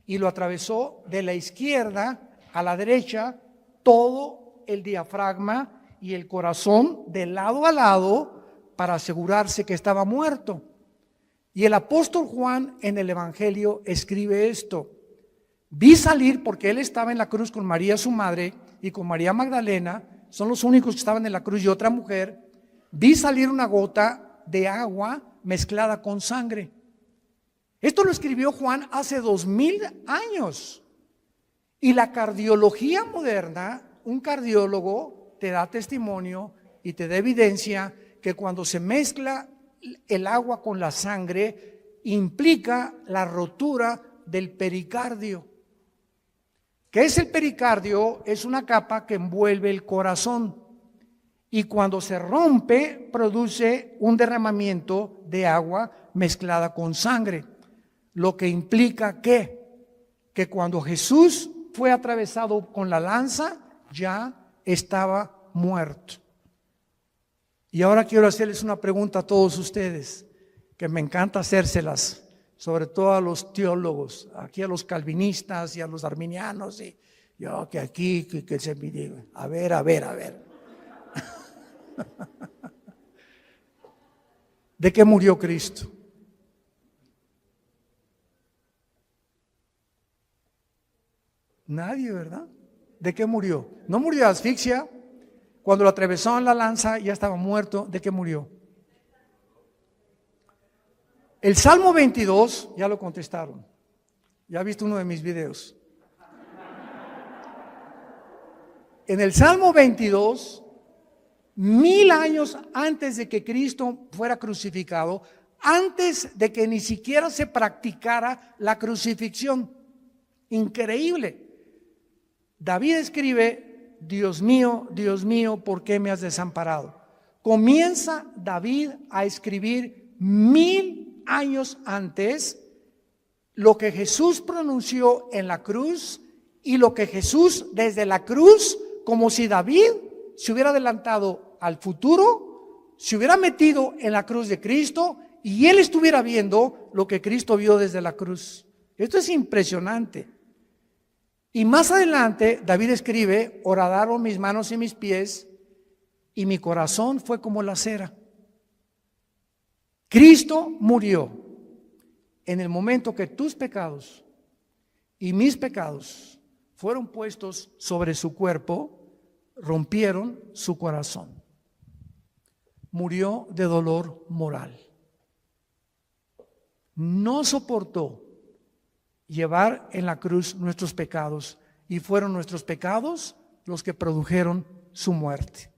y lo atravesó de la izquierda a la derecha, todo el diafragma y el corazón de lado a lado, para asegurarse que estaba muerto. Y el apóstol Juan en el Evangelio escribe esto: vi salir, porque él estaba en la cruz con María su madre y con María Magdalena, son los únicos que estaban en la cruz, y otra mujer. Vi salir una gota de agua mezclada con sangre. Esto lo escribió Juan hace 2000 años. Y la cardiología moderna, un cardiólogo te da testimonio y te da evidencia que cuando se mezcla el agua con la sangre, implica la rotura del pericardio. ¿Qué es el pericardio? Es una capa que envuelve el corazón, y cuando se rompe produce un derramamiento de agua mezclada con sangre, lo que implica que cuando Jesús fue atravesado con la lanza, ya estaba muerto. Y ahora quiero hacerles una pregunta a todos ustedes, que me encanta hacérselas, sobre todo a los teólogos, aquí a los calvinistas y a los arminianos, y yo que aquí, que se me diga, a ver. ¿De qué murió Cristo? Nadie, ¿verdad? ¿De qué murió? No murió de asfixia. Cuando lo atravesó en la lanza ya estaba muerto. ¿De qué murió? El Salmo 22, ya lo contestaron. Ya viste uno de mis videos. En el Salmo 22, 1000 años antes de que Cristo fuera crucificado, antes de que ni siquiera se practicara la crucifixión. Increíble. David escribe: Dios mío, ¿por qué me has desamparado? Comienza David a escribir 1000 años antes lo que Jesús pronunció en la cruz, y lo que Jesús desde la cruz, como si David se hubiera adelantado al futuro, se hubiera metido en la cruz de Cristo y él estuviera viendo lo que Cristo vio desde la cruz. Esto es impresionante. Y más adelante David escribe: horadaron mis manos y mis pies, y mi corazón fue como la cera. Cristo murió en el momento que tus pecados y mis pecados fueron puestos sobre su cuerpo, rompieron su corazón. Murió de dolor moral. No soportó llevar en la cruz nuestros pecados, y fueron nuestros pecados los que produjeron su muerte.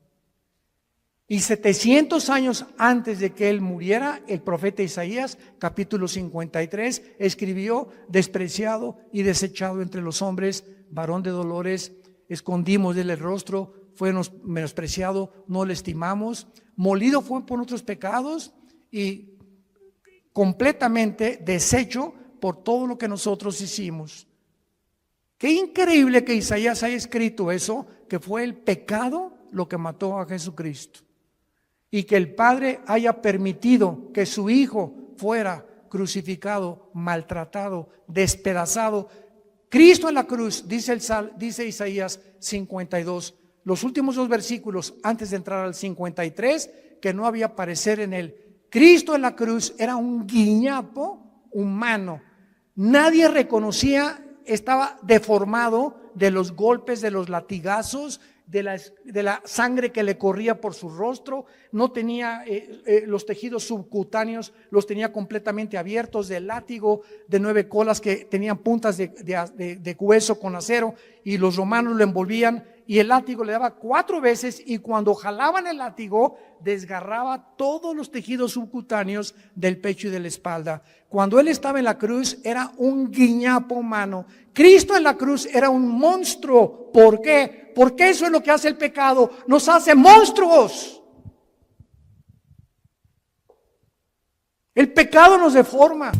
Y 700 años antes de que él muriera, el profeta Isaías, capítulo 53, escribió: despreciado y desechado entre los hombres, varón de dolores, escondimos de él el rostro, fue menospreciado, no le estimamos, molido fue por nuestros pecados y completamente deshecho por todo lo que nosotros hicimos. Qué increíble que Isaías haya escrito eso, que fue el pecado lo que mató a Jesucristo, y que el Padre haya permitido que su Hijo fuera crucificado, maltratado, despedazado. Cristo en la cruz, dice Isaías 52, los últimos dos versículos antes de entrar al 53, que no había parecer en él. Cristo en la cruz era un guiñapo humano. Nadie reconocía, estaba deformado de los golpes, de los latigazos, de la sangre que le corría por su rostro. No tenía los tejidos subcutáneos, los tenía completamente abiertos, del látigo de 9 colas que tenían puntas de hueso con acero, y los romanos lo envolvían, y el látigo le daba 4 veces, y cuando jalaban el látigo desgarraba todos los tejidos subcutáneos del pecho y de la espalda. Cuando él estaba en la cruz era un guiñapo humano. Cristo en la cruz era un monstruo. ¿Por qué? Porque eso es lo que hace el pecado, nos hace monstruos. El pecado nos deforma.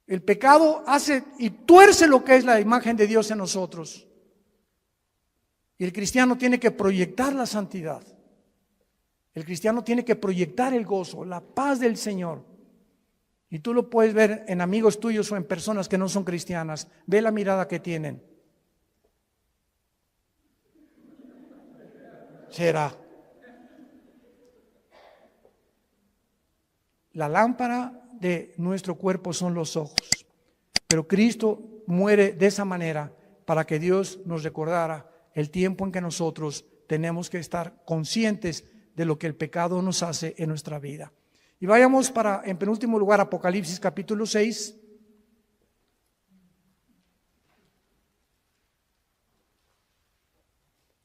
El pecado hace y tuerce lo que es la imagen de Dios en nosotros. Y el cristiano tiene que proyectar la santidad. El cristiano tiene que proyectar el gozo, la paz del Señor. Y tú lo puedes ver en amigos tuyos o en personas que no son cristianas. Ve la mirada que tienen. Será. La lámpara de nuestro cuerpo son los ojos, pero Cristo muere de esa manera para que Dios nos recordara el tiempo en que nosotros tenemos que estar conscientes de lo que el pecado nos hace en nuestra vida. Y vayamos en penúltimo lugar, Apocalipsis capítulo 6.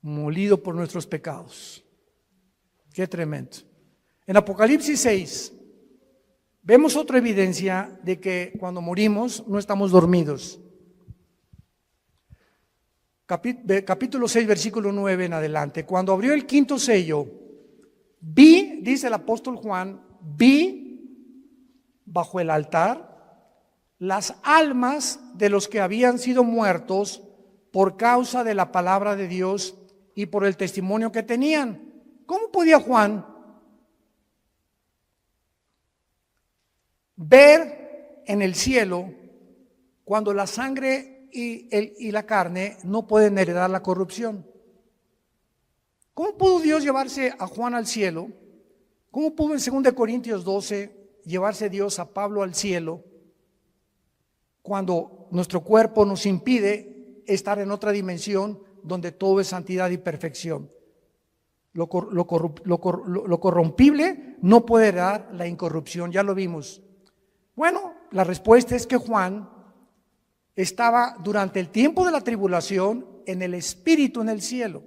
Molido por nuestros pecados. Qué tremendo. En Apocalipsis 6 vemos otra evidencia de que cuando morimos no estamos dormidos. Capítulo 6, versículo 9 en adelante. Cuando abrió el quinto sello, vi, dice el apóstol Juan, vi bajo el altar las almas de los que habían sido muertos por causa de la palabra de Dios y por el testimonio que tenían. ¿Cómo podía Juan ver en el cielo cuando la sangre y la carne no pueden heredar la corrupción? ¿Cómo pudo Dios llevarse a Juan al cielo? ¿Cómo pudo en 2 Corintios 12 llevarse Dios a Pablo al cielo cuando nuestro cuerpo nos impide estar en otra dimensión donde todo es santidad y perfección? Lo corrompible no puede dar la incorrupción, ya lo vimos. Bueno, la respuesta es que Juan estaba durante el tiempo de la tribulación en el Espíritu en el cielo.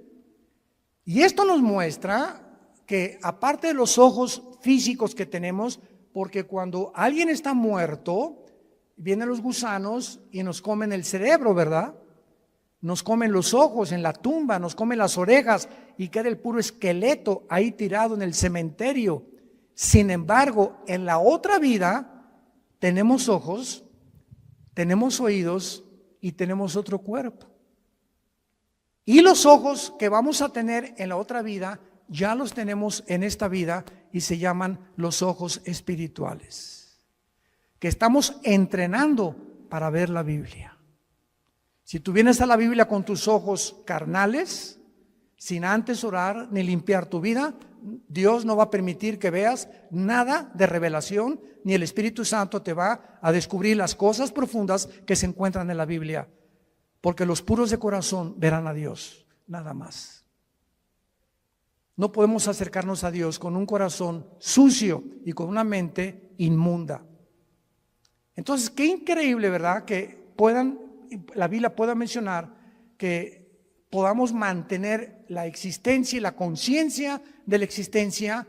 Y esto nos muestra que aparte de los ojos físicos que tenemos, porque cuando alguien está muerto, vienen los gusanos y nos comen el cerebro, ¿verdad? Nos comen los ojos en la tumba, nos comen las orejas y queda el puro esqueleto ahí tirado en el cementerio. Sin embargo, en la otra vida tenemos ojos, tenemos oídos y tenemos otro cuerpo. Y los ojos que vamos a tener en la otra vida, ya los tenemos en esta vida y se llaman los ojos espirituales, que estamos entrenando para ver la Biblia. Si tú vienes a la Biblia con tus ojos carnales, sin antes orar ni limpiar tu vida, Dios no va a permitir que veas nada de revelación, ni el Espíritu Santo te va a descubrir las cosas profundas que se encuentran en la Biblia, porque los puros de corazón verán a Dios, nada más. No podemos acercarnos a Dios con un corazón sucio y con una mente inmunda. Entonces, qué increíble, ¿verdad? Que la Biblia pueda mencionar que podamos mantener la existencia y la conciencia de la existencia.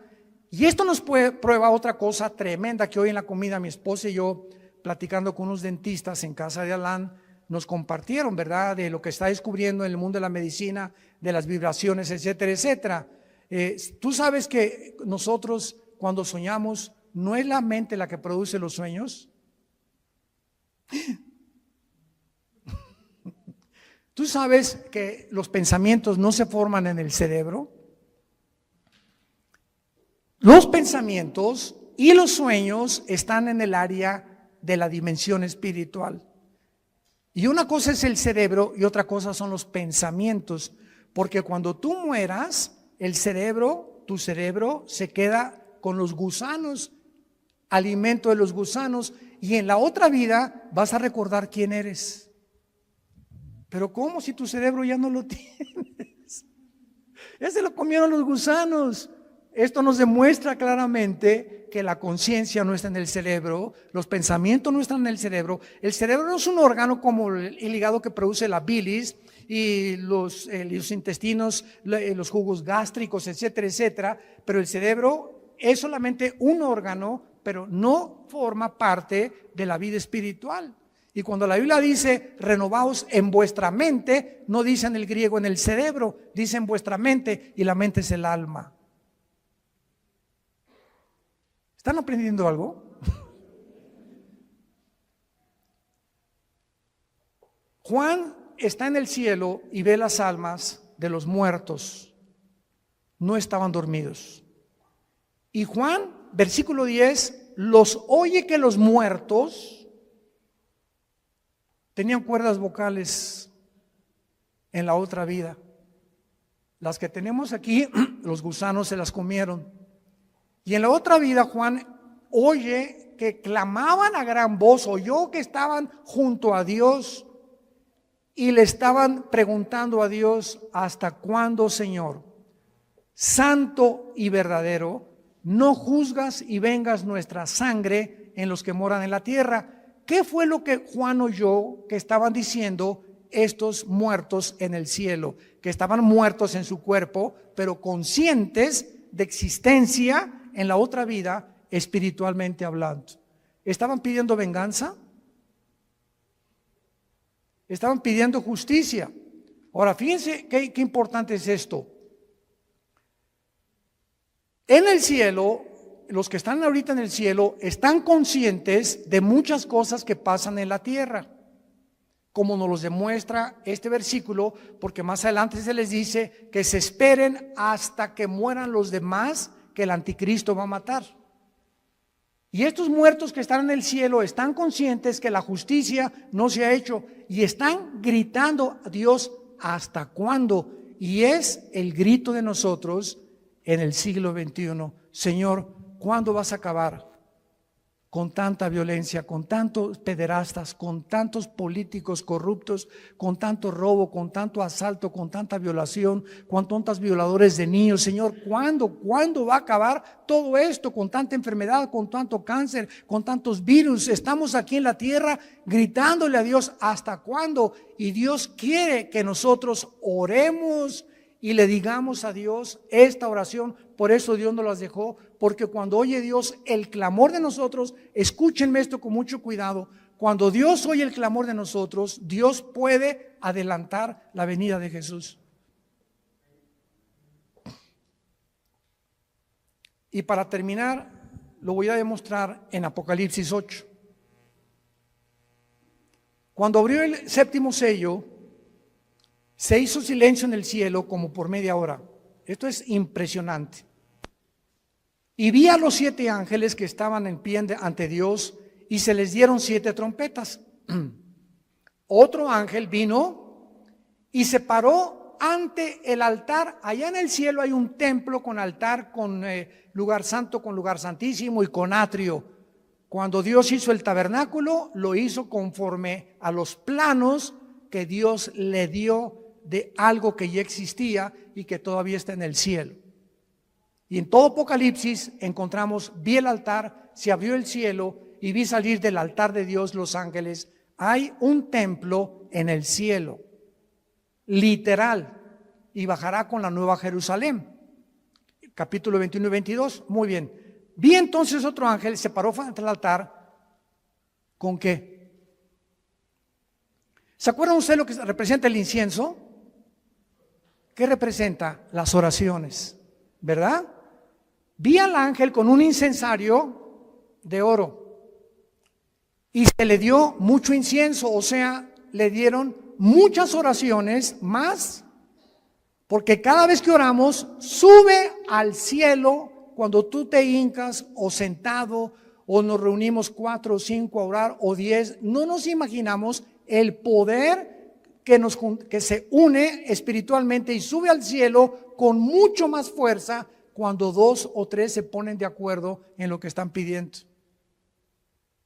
Y esto nos prueba otra cosa tremenda que hoy en la comida mi esposa y yo, platicando con unos dentistas en casa de Alán, nos compartieron, ¿verdad? De lo que está descubriendo en el mundo de la medicina, de las vibraciones, etcétera, etcétera. Tú sabes que nosotros cuando soñamos, ¿no es la mente la que produce los sueños? ¿Tú sabes que los pensamientos no se forman en el cerebro? Los pensamientos y los sueños están en el área de la dimensión espiritual. Y una cosa es el cerebro y otra cosa son los pensamientos, porque cuando tú mueras, tu cerebro se queda con los gusanos, alimento de los gusanos, y en la otra vida vas a recordar quién eres. Pero ¿cómo si tu cerebro ya no lo tienes? Ya se lo comieron los gusanos. Esto nos demuestra claramente que la conciencia no está en el cerebro, los pensamientos no están en el cerebro. El cerebro no es un órgano como el hígado que produce la bilis y los intestinos, los jugos gástricos, etcétera, etcétera. Pero el cerebro es solamente un órgano, pero no forma parte de la vida espiritual. Y cuando la Biblia dice renovaos en vuestra mente, no dice en el griego en el cerebro, dice en vuestra mente, y la mente es el alma. ¿Están aprendiendo algo? Juan está en el cielo y ve las almas de los muertos. No estaban dormidos. Y Juan, versículo 10, los oye que los muertos tenían cuerdas vocales en la otra vida. Las que tenemos aquí, los gusanos se las comieron. Y en la otra vida Juan oye que clamaban a gran voz, oyó que estaban junto a Dios y le estaban preguntando a Dios: ¿hasta cuándo, Señor, santo y verdadero, no juzgas y vengas nuestra sangre en los que moran en la tierra? ¿Qué fue lo que Juan oyó que estaban diciendo estos muertos en el cielo? Que estaban muertos en su cuerpo, pero conscientes de existencia en la otra vida, espiritualmente hablando. ¿Estaban pidiendo venganza? Estaban pidiendo justicia. Ahora, fíjense qué importante es esto. En el cielo, los que están ahorita en el cielo están conscientes de muchas cosas que pasan en la tierra, como nos los demuestra este versículo, porque más adelante se les dice que se esperen hasta que mueran los demás que el anticristo va a matar. Y estos muertos que están en el cielo están conscientes que la justicia no se ha hecho y están gritando a Dios: ¿hasta cuándo? Y es el grito de nosotros en el siglo XXI: Señor, ¿cuándo vas a acabar? con tanta violencia, con tantos pederastas, con tantos políticos corruptos, con tanto robo, con tanto asalto, con tanta violación, con tantos violadores de niños. Señor, ¿cuándo va a acabar todo esto? Con tanta enfermedad, con tanto cáncer, con tantos virus. Estamos aquí en la tierra gritándole a Dios, ¿hasta cuándo? Y Dios quiere que nosotros oremos y le digamos a Dios esta oración. Por eso Dios nos las dejó, porque cuando oye Dios el clamor de nosotros, escúchenme esto con mucho cuidado, cuando Dios oye el clamor de nosotros, Dios puede adelantar la venida de Jesús. Y para terminar, lo voy a demostrar en Apocalipsis 8. Cuando abrió el séptimo sello, se hizo silencio en el cielo como por media hora. Esto es impresionante. Y vi a los 7 ángeles que estaban en pie ante Dios y se les dieron 7 trompetas. Otro ángel vino y se paró ante el altar. Allá en el cielo hay un templo con altar, con lugar santo, con lugar santísimo y con atrio. Cuando Dios hizo el tabernáculo, lo hizo conforme a los planos que Dios le dio de algo que ya existía y que todavía está en el cielo. Y en todo Apocalipsis encontramos, vi el altar, se abrió el cielo y vi salir del altar de Dios los ángeles. Hay un templo en el cielo, literal, y bajará con la nueva Jerusalén. Capítulo 21 y 22, muy bien. Vi entonces otro ángel, se paró frente al altar, ¿con qué? ¿Se acuerdan ustedes lo que representa el incienso? ¿Qué representa? Las oraciones, ¿verdad? Vi al ángel con un incensario de oro y se le dio mucho incienso, o sea, le dieron muchas oraciones más, porque cada vez que oramos sube al cielo. Cuando tú te hincas o sentado o nos reunimos 4 o 5 a orar o 10, no nos imaginamos el poder que se une espiritualmente y sube al cielo con mucho más fuerza cuando 2 o 3 se ponen de acuerdo en lo que están pidiendo.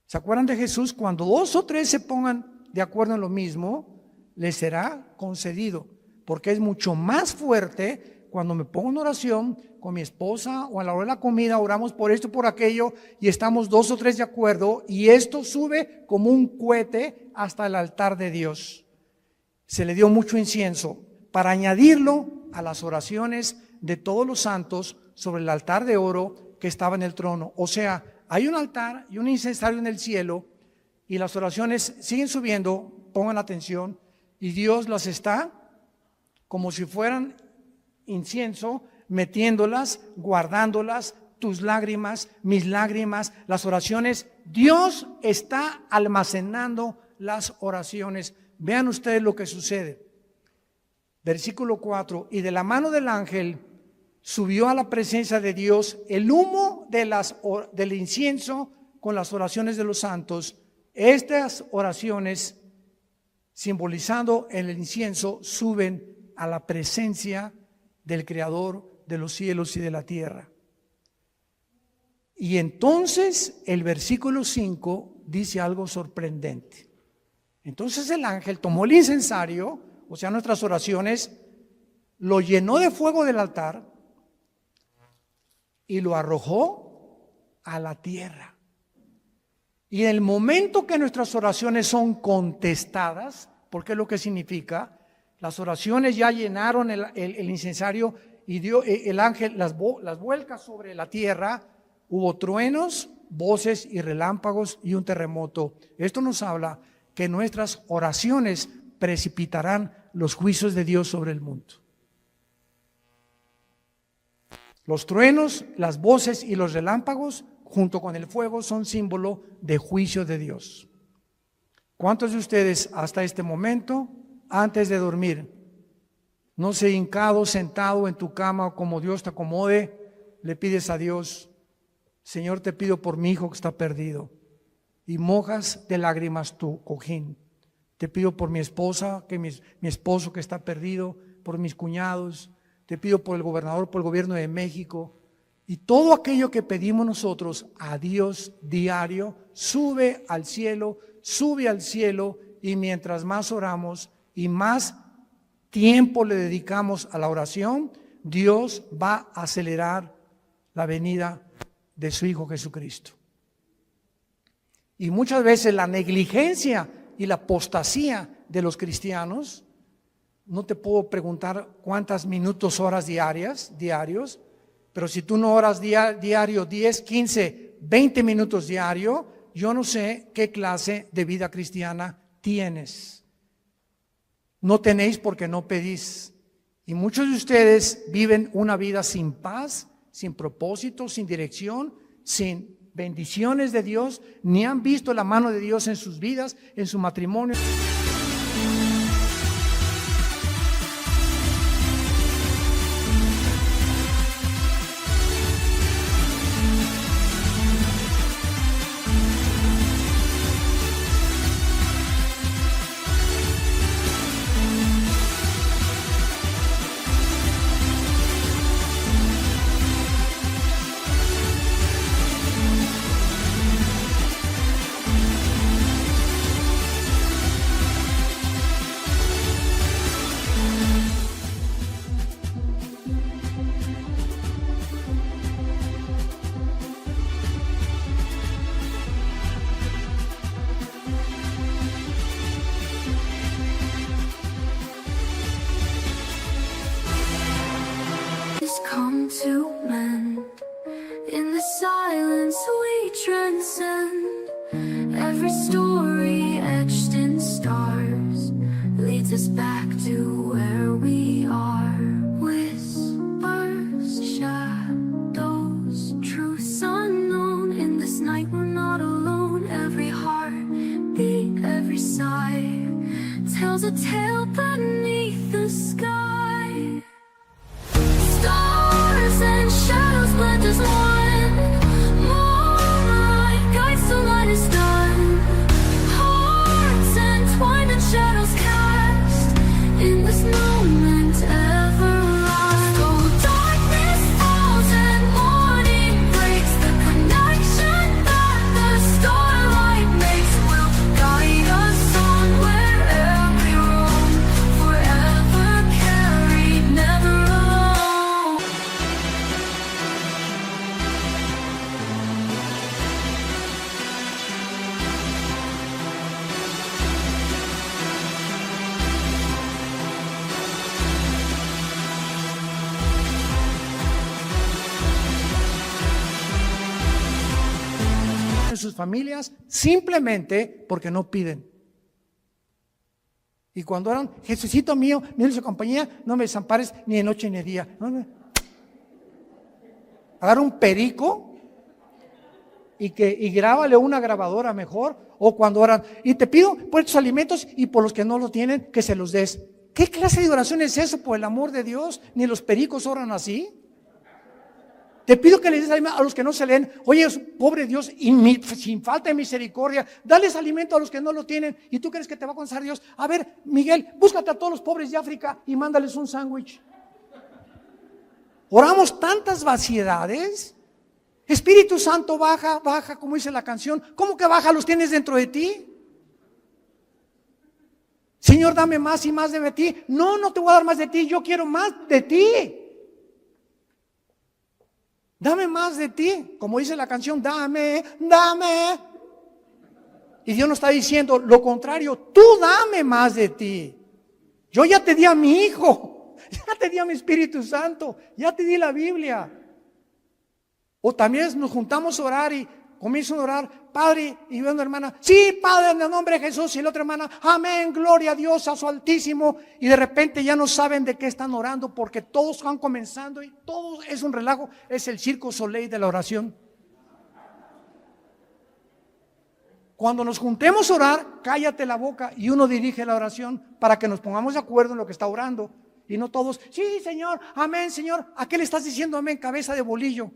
¿Se acuerdan de Jesús? Cuando 2 o 3 se pongan de acuerdo en lo mismo, les será concedido, porque es mucho más fuerte cuando me pongo en oración con mi esposa o a la hora de la comida, oramos por esto, por aquello, y estamos 2 o 3 de acuerdo, y esto sube como un cohete hasta el altar de Dios. Se le dio mucho incienso para añadirlo a las oraciones de todos los santos sobre el altar de oro que estaba en el trono. O sea, hay un altar y un incensario en el cielo y las oraciones siguen subiendo, pongan atención, y Dios las está como si fueran incienso, metiéndolas, guardándolas, tus lágrimas, mis lágrimas, las oraciones. Dios está almacenando las oraciones. Vean ustedes lo que sucede. Versículo 4, y de la mano del ángel subió a la presencia de Dios el humo del incienso con las oraciones de los santos. Estas oraciones, simbolizando el incienso, suben a la presencia del Creador de los cielos y de la tierra. Y entonces el versículo 5 dice algo sorprendente. Entonces el ángel tomó el incensario, o sea, nuestras oraciones, lo llenó de fuego del altar y lo arrojó a la tierra. Y en el momento que nuestras oraciones son contestadas, porque es lo que significa, las oraciones ya llenaron el incensario y el ángel las vuelca sobre la tierra, hubo truenos, voces y relámpagos y un terremoto. Esto nos habla que nuestras oraciones precipitarán los juicios de Dios sobre el mundo. Los truenos, las voces y los relámpagos, junto con el fuego, son símbolo de juicio de Dios. ¿Cuántos de ustedes hasta este momento, antes de dormir, no se hincado, sentado en tu cama, como Dios te acomode, le pides a Dios: Señor, te pido por mi hijo que está perdido, y mojas de lágrimas tu cojín? Te pido por mi esposa, mi esposo que está perdido, por mis cuñados, te pido por el gobernador, por el gobierno de México, Y todo aquello que pedimos nosotros a Dios diario sube al cielo, y mientras más oramos y más tiempo le dedicamos a la oración, Dios va a acelerar la venida de su Hijo Jesucristo. Y muchas veces la negligencia y la apostasía de los cristianos, no te puedo preguntar cuántas minutos, horas diarios, pero si tú no oras diario 10, 15, 20 minutos diario, yo no sé qué clase de vida cristiana tienes. No tenéis porque no pedís. Y muchos de ustedes viven una vida sin paz, sin propósito, sin dirección, sin bendiciones de Dios, ni han visto la mano de Dios en sus vidas, en su matrimonio. Come to mend. In the silence we transcend. Every story etched in stars leads us back to where we are. Whispers, shadows, truths unknown. In this night we're not alone. Every heartbeat, every sigh tells a tale beneath the sky. Stars and shadows blend as one. Moonlight guides the light is done. Hearts entwined and shadows cast in this moment ever lost. Oh, darkness falls and morning breaks. The connection that the starlight makes will guide us on wherever we roam. Forever carried, never alone. En sus familias simplemente porque no piden. Y cuando oran, Jesucito mío, mi dulce compañía, no me desampares ni de noche ni de día. Agarra un perico y grábale una grabadora mejor. O cuando oran, y te pido por estos alimentos y por los que no lo tienen, que se los des. ¿Qué clase de oración es eso, por el amor de Dios? Ni los pericos oran así. Te pido que les des alimento a los que no se leen. Oye, pobre Dios, sin falta de misericordia, dales alimento a los que no lo tienen. ¿Y tú crees que te va a contestar Dios? A ver, Miguel, búscate a todos los pobres de África y mándales un sándwich. Oramos tantas vaciedades. Espíritu Santo, baja, baja, como dice la canción. ¿Cómo que baja? ¿Los tienes dentro de ti? Señor, dame más y más de ti. No, no te voy a dar más de ti, yo quiero más de ti. Dame más de ti, como dice la canción, dame, dame. Y Dios nos está diciendo lo contrario, tú dame más de ti. Yo ya te di a mi Hijo, ya te di a mi Espíritu Santo, ya te di la Biblia. O también nos juntamos a orar y comienzan a orar, Padre, y veo una hermana, sí, Padre, en el nombre de Jesús, y la otra hermana, amén, gloria a Dios, a su Altísimo, y de repente ya no saben de qué están orando, porque todos van comenzando y todo es un relajo, es el Cirque du Soleil de la oración. Cuando nos juntemos a orar, cállate la boca y uno dirige la oración para que nos pongamos de acuerdo en lo que está orando, y no todos, sí, Señor, amén, Señor, ¿a qué le estás diciendo amén, cabeza de bolillo?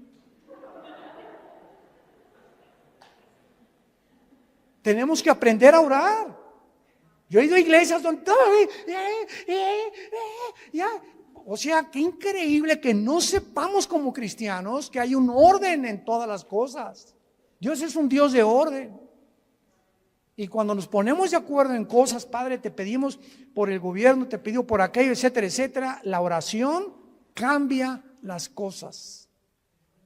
Tenemos que aprender a orar. Yo he ido a iglesias donde ya, O sea, qué increíble que no sepamos como cristianos que hay un orden en todas las cosas. Dios es un Dios de orden. Y cuando nos ponemos de acuerdo en cosas, Padre, te pedimos por el gobierno, te pido por aquello, etcétera, etcétera, la oración cambia las cosas.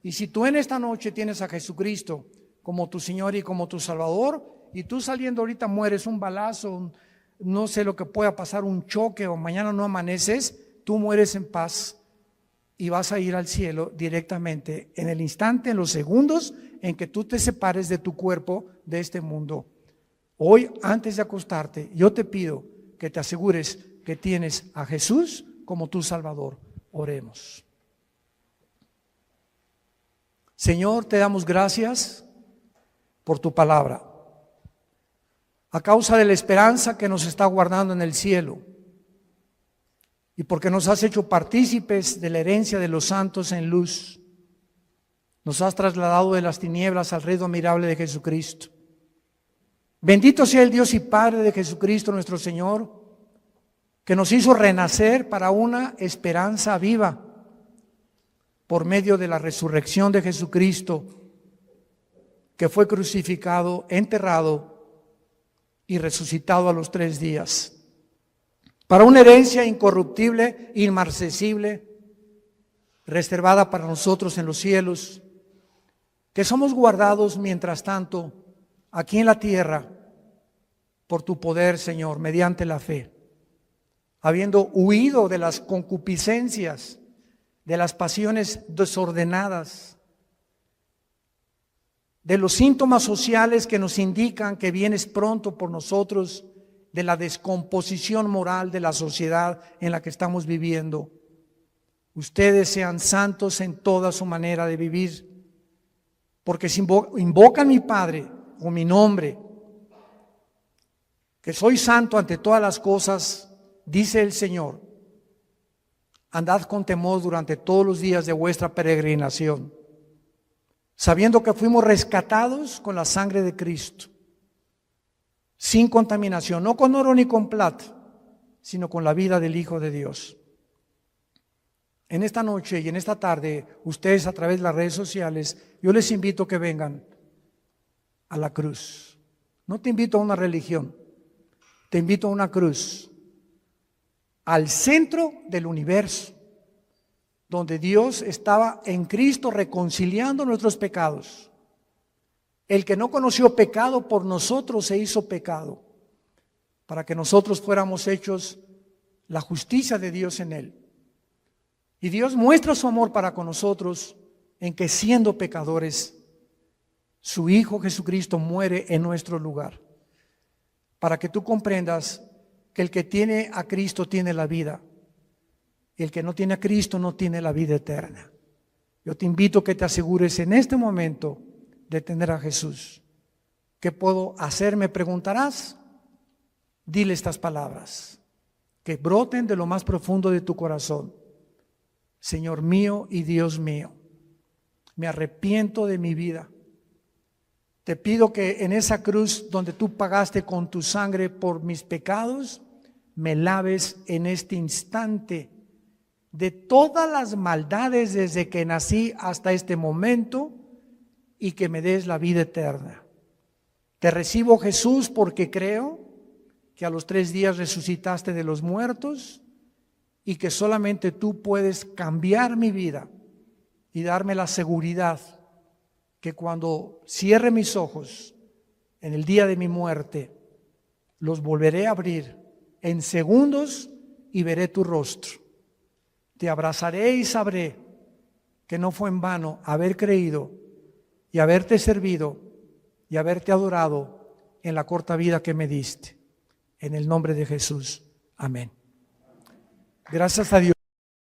Y si tú en esta noche tienes a Jesucristo como tu Señor y como tu Salvador, y tú saliendo ahorita mueres un balazo, no sé lo que pueda pasar, un choque, o mañana no amaneces, tú mueres en paz y vas a ir al cielo directamente en el instante, en los segundos en que tú te separes de tu cuerpo, de este mundo. Hoy, antes de acostarte, yo te pido que te asegures que tienes a Jesús como tu Salvador. Oremos. Señor, te damos gracias por tu palabra, a causa de la esperanza que nos está guardando en el cielo, y porque nos has hecho partícipes de la herencia de los santos en luz. Nos has trasladado de las tinieblas al reino admirable de Jesucristo. Bendito sea el Dios y Padre de Jesucristo nuestro Señor, que nos hizo renacer para una esperanza viva por medio de la resurrección de Jesucristo, que fue crucificado, enterrado y resucitado a los 3 días, para una herencia incorruptible, inmarcesible, reservada para nosotros en los cielos, que somos guardados mientras tanto aquí en la tierra por tu poder, Señor, mediante la fe, habiendo huido de las concupiscencias, de las pasiones desordenadas, de los síntomas sociales que nos indican que vienes pronto por nosotros, de la descomposición moral de la sociedad en la que estamos viviendo. Ustedes sean santos en toda su manera de vivir, porque si invocan mi Padre o mi nombre, que soy santo ante todas las cosas, dice el Señor, andad con temor durante todos los días de vuestra peregrinación, sabiendo que fuimos rescatados con la sangre de Cristo, sin contaminación, no con oro ni con plata, sino con la vida del Hijo de Dios. En esta noche y en esta tarde, ustedes a través de las redes sociales, yo les invito a que vengan a la cruz. No te invito a una religión, te invito a una cruz, al centro del universo, donde Dios estaba en Cristo reconciliando nuestros pecados. El que no conoció pecado por nosotros se hizo pecado, para que nosotros fuéramos hechos la justicia de Dios en Él. Y Dios muestra su amor para con nosotros en que, siendo pecadores, su Hijo Jesucristo muere en nuestro lugar, para que tú comprendas que el que tiene a Cristo tiene la vida, y el que no tiene a Cristo no tiene la vida eterna. Yo te invito a que te asegures en este momento de tener a Jesús. ¿Qué puedo hacer? Me preguntarás. Dile estas palabras, que broten de lo más profundo de tu corazón. Señor mío y Dios mío, me arrepiento de mi vida. Te pido que en esa cruz donde tú pagaste con tu sangre por mis pecados, me laves en este instante de todas las maldades desde que nací hasta este momento, y que me des la vida eterna. Te recibo, Jesús, porque creo que a los 3 días resucitaste de los muertos y que solamente tú puedes cambiar mi vida y darme la seguridad que cuando cierre mis ojos en el día de mi muerte, los volveré a abrir en segundos y veré tu rostro. Te abrazaré y sabré que no fue en vano haber creído y haberte servido y haberte adorado en la corta vida que me diste. En el nombre de Jesús. Amén. Gracias a Dios.